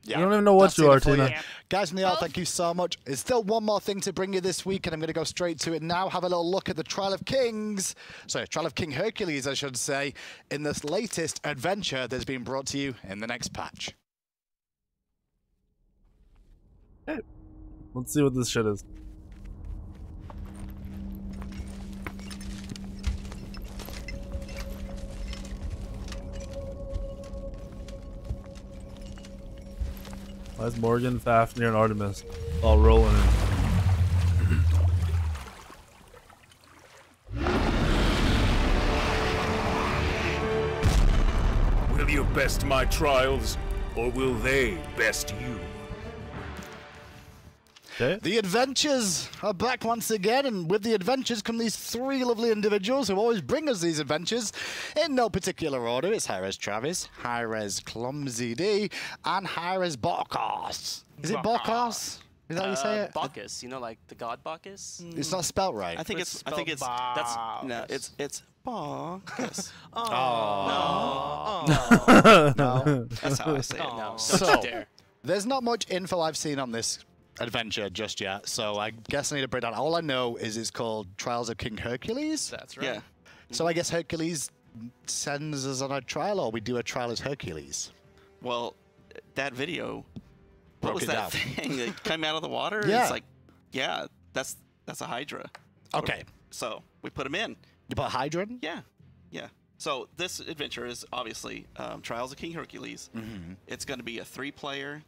Yeah. I don't even know what That's you are, it for Tina. Yep. Guys from the art, thank you so much. There's still one more thing to bring you this week, and I'm going to go straight to it now. Have a little look at the Trial of Kings. Sorry, Trial of King Hercules, I should say, in this latest adventure that's been brought to you in the next patch. Let's see what this shit is. Why is Morgan, Fafnir, and Artemis all rolling in? Will you best my trials, or will they best you? Okay. The adventures are back once again, and with the adventures come these three lovely individuals who always bring us these adventures in no particular order. It's Hi-Rez Travis, Hi-Rez Clumsy D, and Hi-Rez Bacchus. Is it Bacchus? Is that how you say it? Bacchus, you know, like the god Bacchus. It's not spelt right. I think it's that's no, it's Bacchus. Oh. No, that's how I say it. No, So- don't you dare. There's not much info I've seen on this adventure just yet, so I guess I need to break down. All I know is it's called Trials of King Hercules. That's right. Yeah. So I guess Hercules sends us on a trial, or we do a trial as Hercules. Well, that video. What Broke was it that down. thing that came out of the water? Yeah. It's like, yeah, that's a Hydra. Okay. So we put him in. You put Hydron? Yeah, yeah. So this adventure is obviously Trials of King Hercules. Mm-hmm. It's going to be a 3-player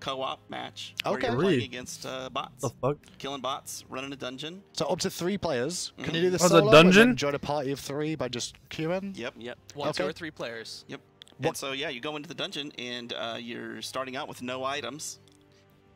co-op match. Okay. Where you're playing against bots. The fuck? Killing bots, running a dungeon. So up to 3 players. Can you do this Oh, it's a solo? dungeon? And then join a party of 3 by just queuing? Yep. One, Okay. 2, or 3 players. Yep. And so, yeah, you go into the dungeon, and you're starting out with no items.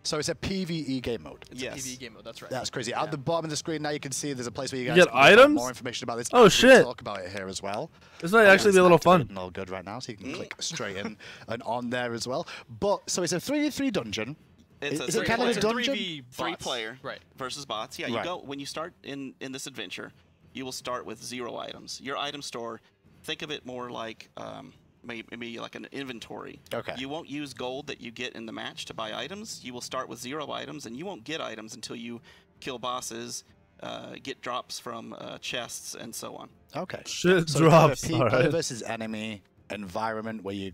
So it's a PvE game mode. It's a PvE game mode, that's right. That's crazy. At the bottom of the screen now you can see there's a place where you guys You get can find items? more information about this. Oh, We'll shit. talk about it here as well. This might actually be a little fun. And all good right now, so you can click straight in and on there as well. But so it's a 3v3 dungeon. It's Is it kind of a dungeon? 3-player Right. versus bots. Yeah, you Right. go when you start in this adventure, you will start with 0 items. Your item store, think of it more like maybe like an inventory. Okay. You won't use gold that you get in the match to buy items. You will start with 0 items, and you won't get items until you kill bosses, get drops from chests, and so on. Okay. Shit So drops. it's a people Alright. versus enemy environment where you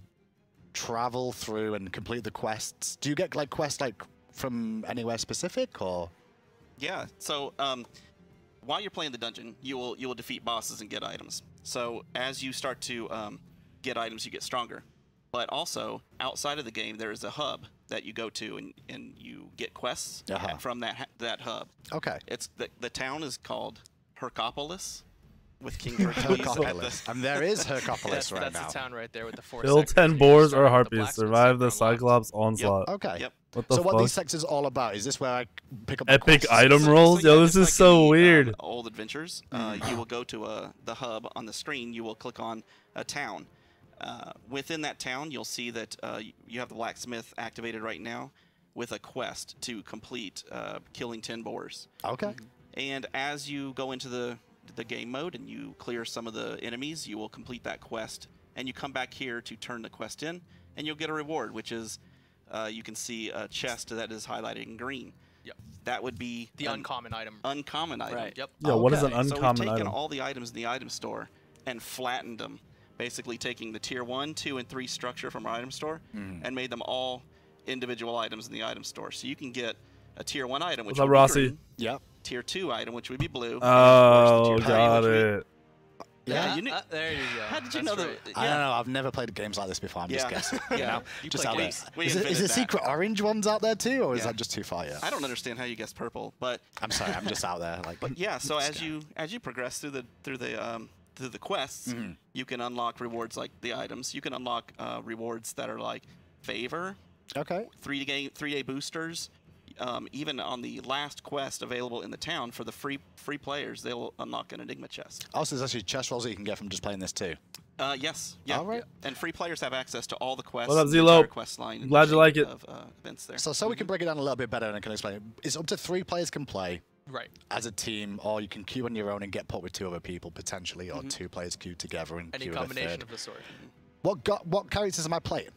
travel through and complete the quests. Do you get like quests like from anywhere specific or? Yeah. So while you're playing the dungeon, you will defeat bosses and get items. So as you start to get items, you get stronger. But also outside of the game, there is a hub that you go to and you get quests from that hub. Okay. It's the town is called Hercules, with King Hercules. Hercules. And there is Hercules right that's now. the town right there with the 4 Kill sectors 10 where you boars start or with the harpies. blacksmith Survive the sector unlocked. Cyclops onslaught. Okay. Yep. What the So fuck? what these sectors all about? Is this where I pick up the Epic quests? item rolls? So, Yo, yeah, this just is like so in the, weird. Old adventures, you will go to the hub on the screen. You will click on a town. Within that town, you'll see that you have the blacksmith activated right now with a quest to complete killing 10 boars. Okay. And as you go into the game mode and you clear some of the enemies, you will complete that quest and you come back here to turn the quest in, and you'll get a reward, which is you can see a chest that is highlighted in green. Yep. That would be the uncommon item. Uncommon item. Right. Yep. Yeah. What is an uncommon so we've taken item? all the items in the item store and flattened them, basically taking the tier 1, 2, and 3 structure from our item store and made them all individual items in the item store. So you can get a tier 1 item, which would be green. Yep. Tier 2 item, which would be blue. Oh, got it. Yeah, you knew. There you go. How did you know that? Right. I don't know. I've never played games like this before. I'm just guessing. You know? Just out there. Is there secret orange ones out there too, or is that just too far yet? I don't understand how you guessed purple, but I'm sorry. I'm just out there. Like, but yeah. So as you progress through the quests, you can unlock rewards like the items. You can unlock rewards that are like favor. Okay. 3-day boosters. Even on the last quest available in the town for the free players, they'll unlock an Enigma chest. Also, there's actually chest rolls that you can get from just playing this too. Yes. Yeah. All right. And free players have access to all the quests. What up, Zelo? Quest line. Glad you like it. Of, events there. So we can break it down a little bit better, and I can explain it. It's up to 3 players can play. Right. As a team, or you can queue on your own and get put with 2 other people potentially, or 2 players queue together and any queue combination of the sort. What characters am I playing?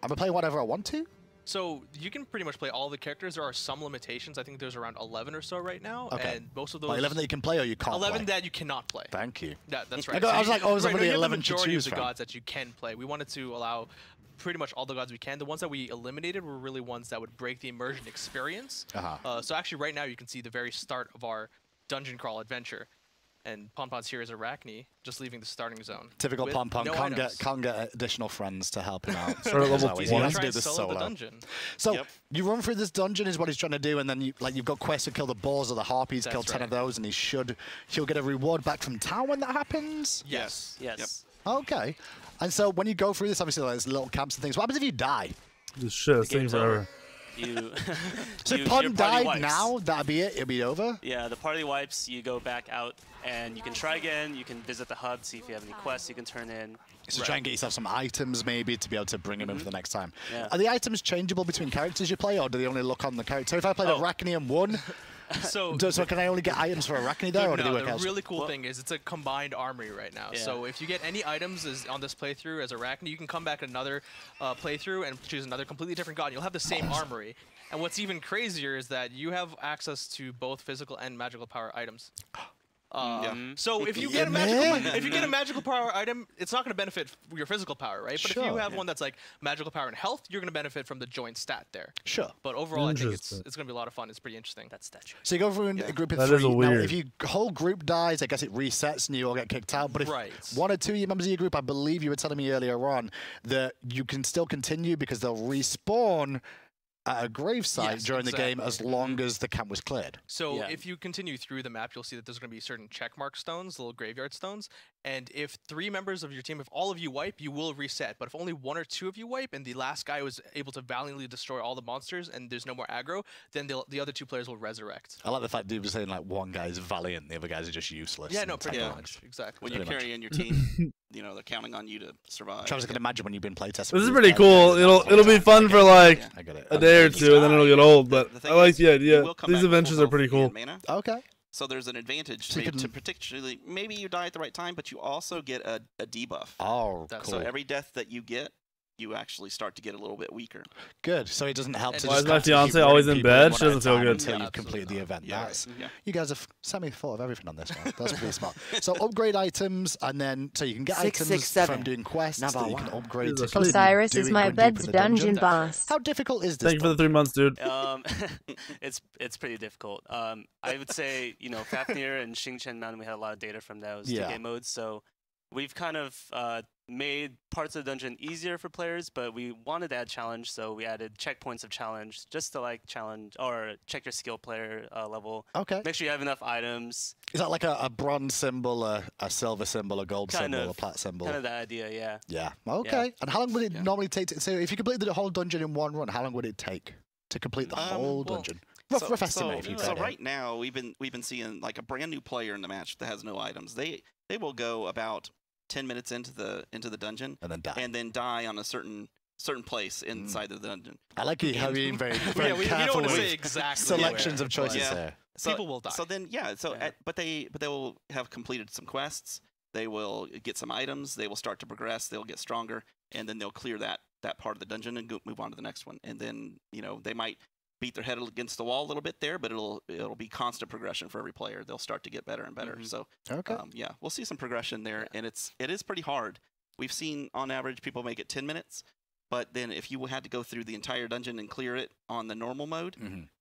Am I playing whatever I want to? So you can pretty much play all the characters. There are some limitations. I think there's around 11 or so right now, and most of those. 11 that you can play or you can't 11 that you cannot play. Thank you. That's right. I was like, oh, there's right, only 11 the to majority choose of the from. gods that you can play. We wanted to allow pretty much all the gods we can. The ones that we eliminated were really ones that would break the immersion experience. So actually, right now you can see the very start of our dungeon crawl adventure. And Pompon's here as Arachne, just leaving the starting zone. Typical Pompon no can't get additional friends to help him out. Start at level 1. He has to do this solo. solo. So you run through this dungeon is what he's trying to do, and then you've got quests to kill the boars or the harpies, kill 10 of those, and he'll get a reward back from town when that happens? Yes. Yes. Okay. And so when you go through this, obviously there's little camps and things. What happens if you die? This shit is taking forever. So if Pon died now, that'd be it? It'll be over? Yeah, the party wipes, you go back out, and you can try again. You can visit the hub, see if you have any quests you can turn in. So try and get yourself some items, maybe, to be able to bring them in for the next time. Yeah. Are the items changeable between characters you play, or do they only look on the character? If I played Arachne and won, so can I only get items for Arachne there, or do they work out? The really cool thing is it's a combined armory right now. Yeah. So if you get any items on this playthrough as Arachne, you can come back another playthrough and choose another completely different god. You'll have the same armory. And what's even crazier is that you have access to both physical and magical power items. So if you get a magical power item, it's not going to benefit your physical power, right? But if you have one that's like magical power and health, you're going to benefit from the joint stat there. Sure. But overall, I think it's going to be a lot of fun. It's pretty interesting. That's statue. So you go through a group of 3. That is weird. Now, if your whole group dies, I guess it resets and you all get kicked out. But if 1 or 2 members of your group, I believe you were telling me earlier on that you can still continue because they'll respawn at a gravesite during the game as long as the camp was cleared. So if you continue through the map, you'll see that there's going to be certain checkmark stones, little graveyard stones. And if 3 members of your team, if all of you wipe, you will reset. But if only 1 or 2 of you wipe and the last guy was able to valiantly destroy all the monsters and there's no more aggro, then the other 2 players will resurrect. I like the fact that you were saying like one guy is valiant, the other guys are just useless. Yeah, no, pretty much. Exactly. When you carry in your team, you know, they're counting on you to survive. Travis, I can imagine when you've been playtesting. This is pretty cool. It'll be fun for like a day or 2, and then it'll get old. But I like the idea. These adventures are pretty cool. Okay. So there's an advantage to particularly, maybe you die at the right time, but you also get a debuff. Oh, cool. So every death that you get, you actually start to get a little bit weaker. Good. So it doesn't help to Why just is my fiance always in bed? She doesn't feel good. Until you've completed the event. You guys have semi thought of everything on this one. That's pretty smart. So upgrade items, and then so you can get items from doing quests that you can upgrade to Osiris is my bed's dungeon boss. How difficult is this? Thank you for the 3 months, dude. It's pretty difficult. I would say, you know, Fafnir and Xingchen Mountain, we had a lot of data from those 2 game modes. So we've kind of made parts of the dungeon easier for players, but we wanted to add challenge, so we added checkpoints of challenge just to like challenge or check your skill player level. Okay. Make sure you have enough items. Is that like a bronze symbol, a silver symbol, a gold symbol, a plat symbol? Kind of that idea, yeah. Yeah. Okay. Yeah. And how long would it normally take to, so if you completed the whole dungeon in 1 run, how long would it take to complete the whole dungeon? Rough estimate if you can. So right now we've been seeing like a brand new player in the match that has no items. They will go about 10 minutes into the dungeon and then die on a certain place inside the dungeon. I like you how you're very careful we don't want to say with exactly selections of choices there. So, people will die. So then but they will have completed some quests, they will get some items, they will start to progress, they'll get stronger, and then they'll clear that part of the dungeon and move on to the next one. And then, you know, they might beat their head against the wall a little bit there, but it'll be constant progression for every player. They'll start to get better and better. So yeah, we'll see some progression there, and it is pretty hard. We've seen on average people make it 10 minutes, but then if you had to go through the entire dungeon and clear it on the normal mode,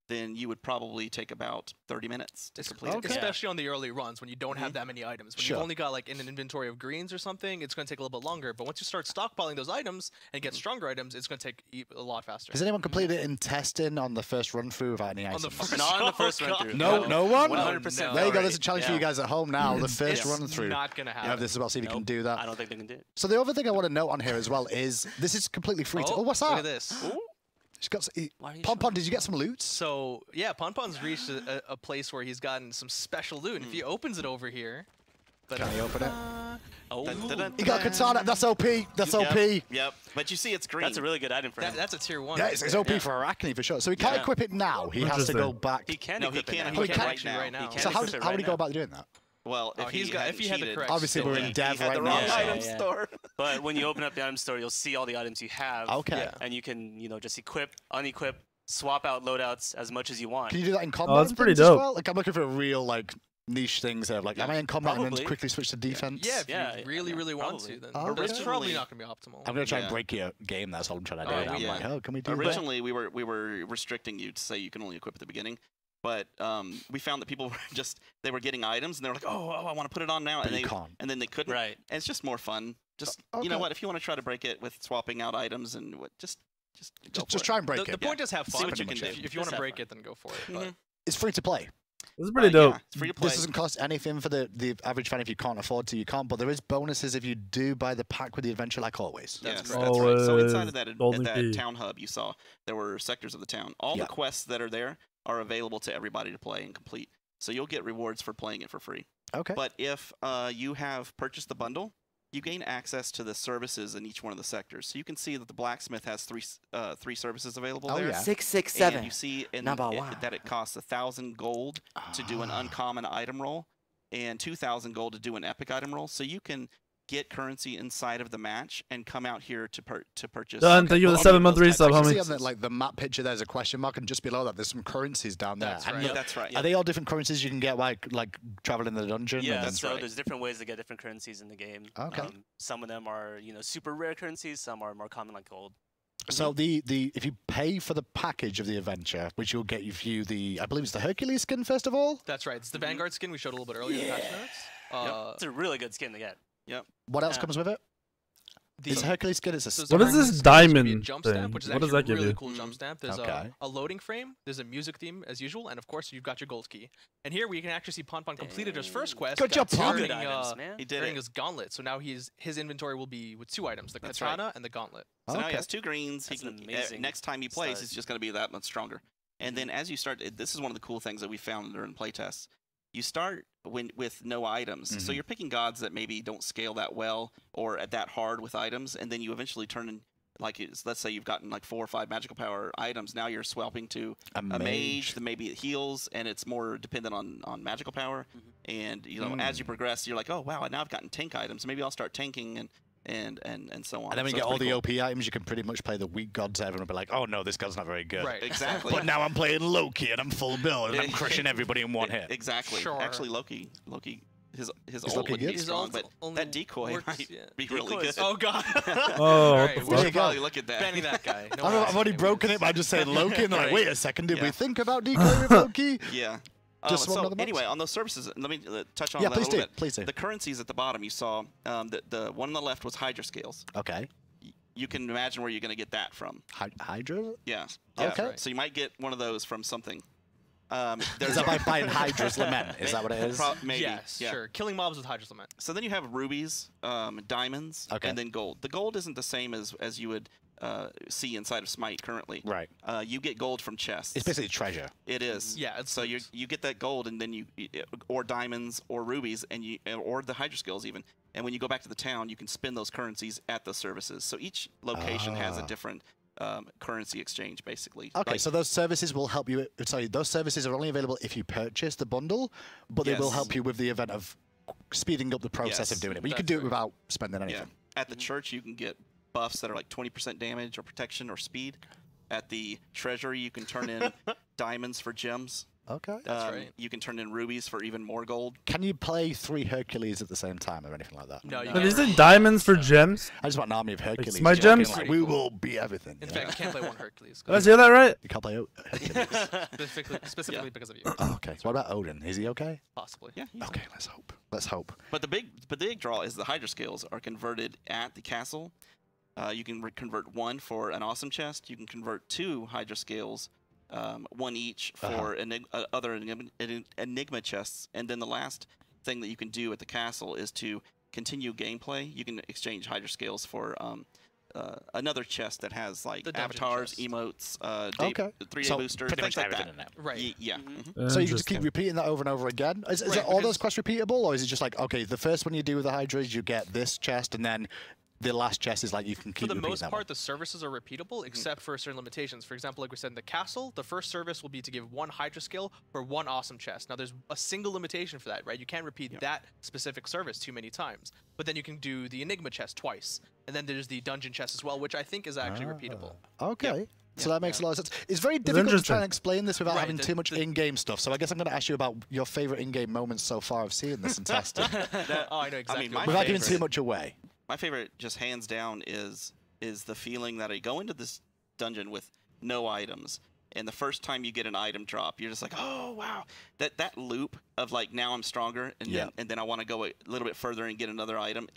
then you would probably take about 30 minutes to complete it. Especially on the early runs when you don't have that many items. When you've only got like an inventory of greens or something, it's going to take a little bit longer. But once you start stockpiling those items and get stronger items, it's going to take a lot faster. Has anyone completed it in testing on the first run through without any items? Not on the first run through. No one? 100%. There you go. There's a challenge for you guys at home now. The first run through. Not going to happen. You have this as well, see if you can do that. I don't think they can do it. So the other thing I want to note on here as well is this is completely free to... Oh, what's that? Look at this. He's got Pon, did you get some loot? So, yeah, Pon's reached a place where he's gotten some special loot. And if he opens it over here... Can he open it? Oh. He got a katana. That's OP. That's OP. Yep. But you see it's green. That's a really good item for him. That's a tier 1. Yeah, it's OP for Arachne for sure. So he can't equip it now. He has to go back. He can equip it right now. So how would he go about doing that? Well, if he had the correct obviously we're in dev right now. Item store. But when you open up the item store, you'll see all the items you have. Okay. And you can, just equip, unequip, swap out loadouts as much as you want. Can you do that in combat? Oh, that's pretty dope. As well? Like I'm looking for real niche things there. Like, am I in combat and then quickly switch to defense? Yeah, if you really want to, then it's probably not going to be optimal. I'm going to try and break your game. That's all I'm trying to do. I'm like, oh, can we do that? Originally, we were restricting you to say you can only equip at the beginning. But we found that people were they were getting items and they were like, oh, I want to put it on now, and then they couldn't. Right. And it's just more fun. You know what? If you want to try to break it with swapping out items and just try and break it. The point is have fun. See what you can do. If you want to break it, then go for it. But it's free to play. This is pretty dope. Yeah, it's free to play. This doesn't cost anything for the average fan. If you can't afford to, you can't. But there is bonuses if you do buy the pack with the adventure, like always. That's right. So inside of that town hub, you saw there were sectors of the town. All the quests that are there are available to everybody to play and complete. So you'll get rewards for playing it for free. Okay. But if you have purchased the bundle, you gain access to the services in each one of the sectors. So you can see that the blacksmith has three services available there. Yeah. 667. And you see that it costs 1,000 gold to do an uncommon item roll and 2,000 gold to do an epic item roll. So you can get currency inside of the match and come out here to purchase. Done. Thank you for the 7-month resub, homie. See on the map picture, there's a question mark, and just below that, there's some currencies down there. That's right. That's right. Are they all different currencies you can get like traveling the dungeon? Yeah, so there's different ways to get different currencies in the game. Okay. Some of them are super rare currencies. Some are more common, like gold. So if you pay for the package of the adventure, which will get you I believe it's the Hercules skin first of all. That's right. It's the Vanguard skin we showed a little bit earlier in the patch notes. It's a really good skin to get. Yep. What else comes with it? It's Hercules skin. It's what is this diamond jump thing? Stamp, which is What does that give really you? cool jump stamp. There's a loading frame. There's a music theme as usual, and of course you've got your gold key. And here we can actually see Pon completed his first quest. Good job, Pon. He did his gauntlet. So now his inventory will be with 2 items: the katana and the gauntlet. So now he has 2 greens. That's Next time he plays, it's just going to be that much stronger. And then as you start, this is one of the cool things that we found during playtests. You start with no items. So you're picking gods that maybe don't scale that well or that hard with items, and then you eventually turn in, let's say you've gotten like 4 or 5 magical power items. Now you're swapping to a mage, then maybe it heals, and it's more dependent on magical power. And as you progress, you're like, oh wow, now I've gotten tank items. Maybe I'll start tanking and so on. And then when you get all the OP items, you can pretty much play the weak gods. Everyone will be like, oh no, this god's not very good. Right, exactly. But now I'm playing Loki and I'm full build and I'm crushing everybody in one hit. Exactly. Sure. Actually, Loki, his ult would be strong, but that decoy might be really good. Oh god. Oh, right, we should probably look at that. Banning that guy. I've already broken it by just saying Loki, and they're like, wait a second, did we think about decoy with Loki? Yeah. So anyway, on those services, let me touch on that a little bit. Please do. The currencies at the bottom, you saw the one on the left was Hydra scales. Okay. You can imagine where you're going to get that from. Hydra? Yeah. Okay. Right. So you might get one of those from something. Is that by buying Hydra's Lament? Is that what it is? Maybe. Yes, sure. Killing mobs with Hydra's Lament. So then you have rubies, diamonds, and then gold. The gold isn't the same as you would see inside of Smite currently. Right. You get gold from chests. It's basically treasure. It is. Yeah. So you get that gold, and then or diamonds or rubies, and or the Hydra skills even. And when you go back to the town, you can spend those currencies at the services. So each location has a different currency exchange, basically. Okay, so those services will help you. Sorry, those services are only available if you purchase the bundle, but they will help you with the event of speeding up the process of doing it. But you can do it without spending anything. Yeah. At the church, you can get buffs that are like 20% damage or protection or speed. At the treasury, you can turn in diamonds for gems. Okay. That's right. You can turn in rubies for even more gold. Can you play 3 Hercules at the same time or anything like that? No, you can't. Is it diamonds for gems? I just want an army of Hercules. Like, my gems? Like, we will be everything. In fact, you can't play 1 Hercules. Did I say that right? You can't play Hercules. specifically because of you. Oh, okay. So what about Odin? Is he okay? Possibly. Yeah. Okay, let's hope. Let's hope. But the big draw is the Hydra scales are converted at the castle. You can convert 1 for an awesome chest. You can convert 2 Hydra scales, 1 each for other enigma chests. And then the last thing that you can do at the castle is to continue gameplay. You can exchange Hydra scales for another chest that has like avatars, emotes, 3-day boosters, pretty much things like everything that. in there. Right. Yeah. So you can just keep repeating that over and over again? Is it all those quests repeatable, or is it just like, okay, the first one you do with the Hydras, you get this chest, and then the last chest is like you can keep For the most that part, the services are repeatable, except for certain limitations. For example, like we said in the castle, the first service will be to give 1 Hydra skill for 1 awesome chest. Now, there's a single limitation for that, right? You can't repeat that specific service too many times. But then you can do the Enigma chest twice. And then there's the dungeon chest as well, which I think is actually repeatable. Okay. So that makes a lot of sense. It's very difficult to try and explain this without having too much in-game stuff. So I guess I'm going to ask you about your favorite in-game moments so far of seeing this and testing. I know exactly. Without giving too much away. My favorite, just hands down, is the feeling that I go into this dungeon with no items, and the first time you get an item drop, you're just like, oh wow, that loop of like now I'm stronger, and then I want to go a little bit further and get another item.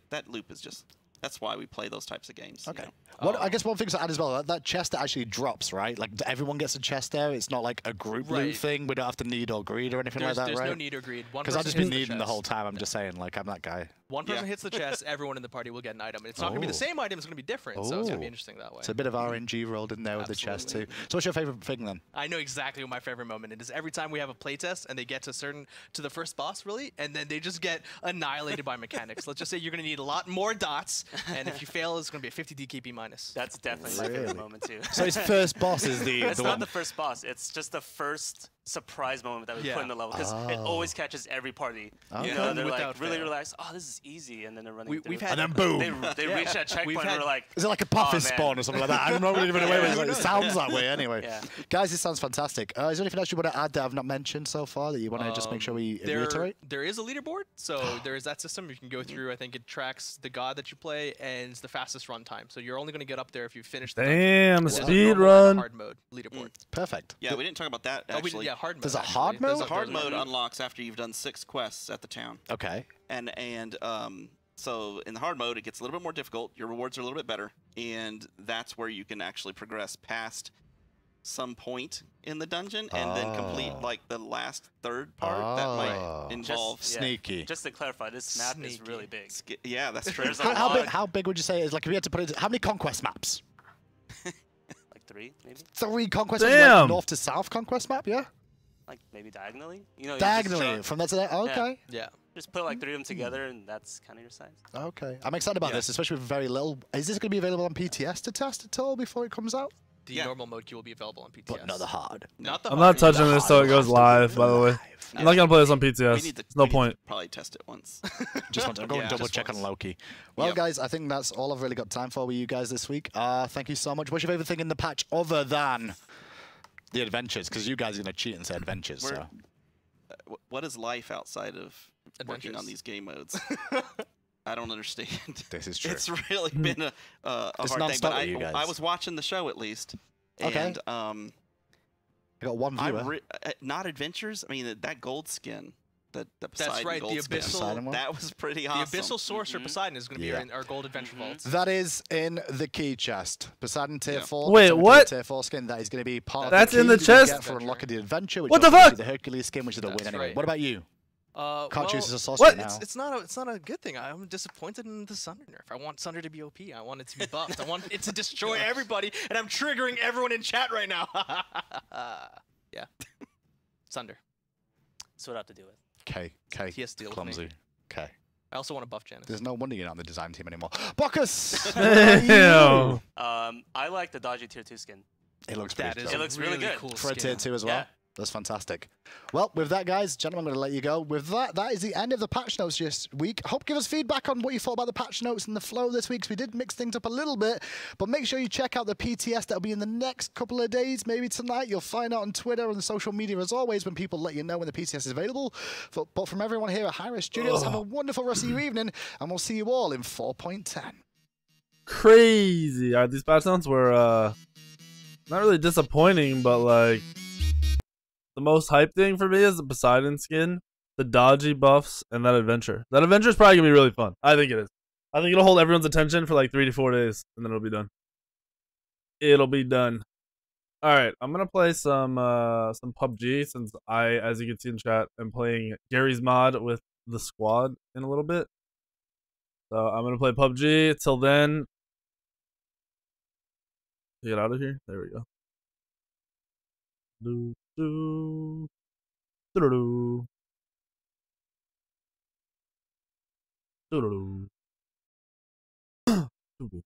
That loop is just. That's why we play those types of games. Okay. You know? I guess one thing to add as well, that chest that actually drops, right? Like everyone gets a chest there. It's not like a group loot thing. We don't have to need or greed or anything like that, right? There's no need or greed. Because I've just been needing the whole time. I'm just saying, like, I'm that guy. One person hits the chest, everyone in the party will get an item. It's not going to be the same item. It's going to be different. So it's going to be interesting that way. It's a bit of RNG rolled in there with the chest too. So what's your favorite thing then? I know exactly what my favorite moment is. Every time we have a playtest and they get to the first boss, really, and then they just get annihilated by mechanics. Let's just say you're going to need a lot more dots, and if you fail, it's going to be a 50 DKP minus. That's definitely my favorite moment too. So his first boss is It's not the first boss. It's just the first surprise moment that we put in the level, because it always catches every party. You know, they're like really relaxed. Oh, this is easy, and then they're running. And then boom. They reach that checkpoint. And we're like, is it like a puffin spawn or something like that? I'm not really giving it away. It sounds that way anyway. Guys, this sounds fantastic. Is there anything else you want to add that I've not mentioned so far that you want to just make sure we reiterate? There is a leaderboard, so there is that system you can go through. I think it tracks the god that you play and it's the fastest run time. So you're only going to get up there if you finish the speed run. Hard mode leaderboard. Perfect. Yeah, we didn't talk about that actually. Hard mode. There's a hard mode? The hard mode unlocks after you've done 6 quests at the town. Okay. And so in the hard mode, it gets a little bit more difficult. Your rewards are a little bit better, and that's where you can actually progress past some point in the dungeon and then complete like the last third part that might involve sneaky. Just to clarify, this map is really big. Yeah, that's true. How big would you say it is? Like if we had to put it, how many conquest maps? Like 3, maybe. 3 conquest maps, like north to south conquest map, yeah. Like maybe diagonally. You know, diagonally from that to there. Okay. Yeah. Just put like 3 of them together, and that's kind of your size. Okay. I'm excited about this, especially with very little. Is this going to be available on PTS to test at all before it comes out? The normal mode key will be available on PTS. But not the hard. I'm not touching this till it goes live, by the way. I'm not going to play this on PTS. No point. Probably test it once. Just want to go and double check on Loki. Well, guys, I think that's all I've really got time for with you guys this week. Thank you so much. What's your favorite thing in the patch other than the adventures? Because you guys are going to cheat and say adventures. So. What is life outside of working on these game modes? I don't understand. This is true. It's really been a hard thing, but I was watching the show at least. And I got one viewer. Not adventures. I mean, that gold skin. The Poseidon That's right. Gold The Abyssal. That was pretty awesome. The Abyssal Sorcerer Poseidon is going to be in our gold adventure vaults. That is in the key chest. Poseidon tier 4. Wait, what? Tier 4 skin. That is going to be part That's of the in the key chest? you get for unlocking the adventure. Which what the fuck? The Hercules skin, which is the win anyway. Right. What about you? Can't choose as a what? sorcerer now. It's not a good thing. I'm disappointed in the Sunder nerf. I want Sunder to be OP. I want it to be buffed. I want it to destroy everybody, and I'm triggering everyone in chat right now. Yeah. Sunder. That's what I have to do with. Okay. Clumsy. Okay. I also want to buff Janice. There's no wonder you're not on the design team anymore. Bockus! I like the dodgy tier 2 skin. It looks pretty It looks really good. Cool for a tier 2 as well. That's fantastic. Well, with that, guys, gentlemen, I'm going to let you go. With that, that is the end of the patch notes this week. Hope give us feedback on what you thought about the patch notes and the flow this week, because we did mix things up a little bit. But make sure you check out the PTS. That'll be in the next couple of days, maybe tonight. You'll find out on Twitter and social media, as always, when people let you know when the PTS is available. But from everyone here at Hi-Res Studios, have a wonderful rest of your evening, and we'll see you all in 4.10. Crazy. These patch notes were not really disappointing, but like the most hype thing for me is the Poseidon skin, the dodgy buffs, and that adventure. That adventure is probably gonna be really fun. I think it is. I think it'll hold everyone's attention for like 3 to 4 days, and then it'll be done. It'll be done. All right, I'm gonna play some PUBG, since I, as you can see in chat, am playing Gary's mod with the squad in a little bit. So I'm gonna play PUBG. Till then, get out of here. There we go. Do do do do do do.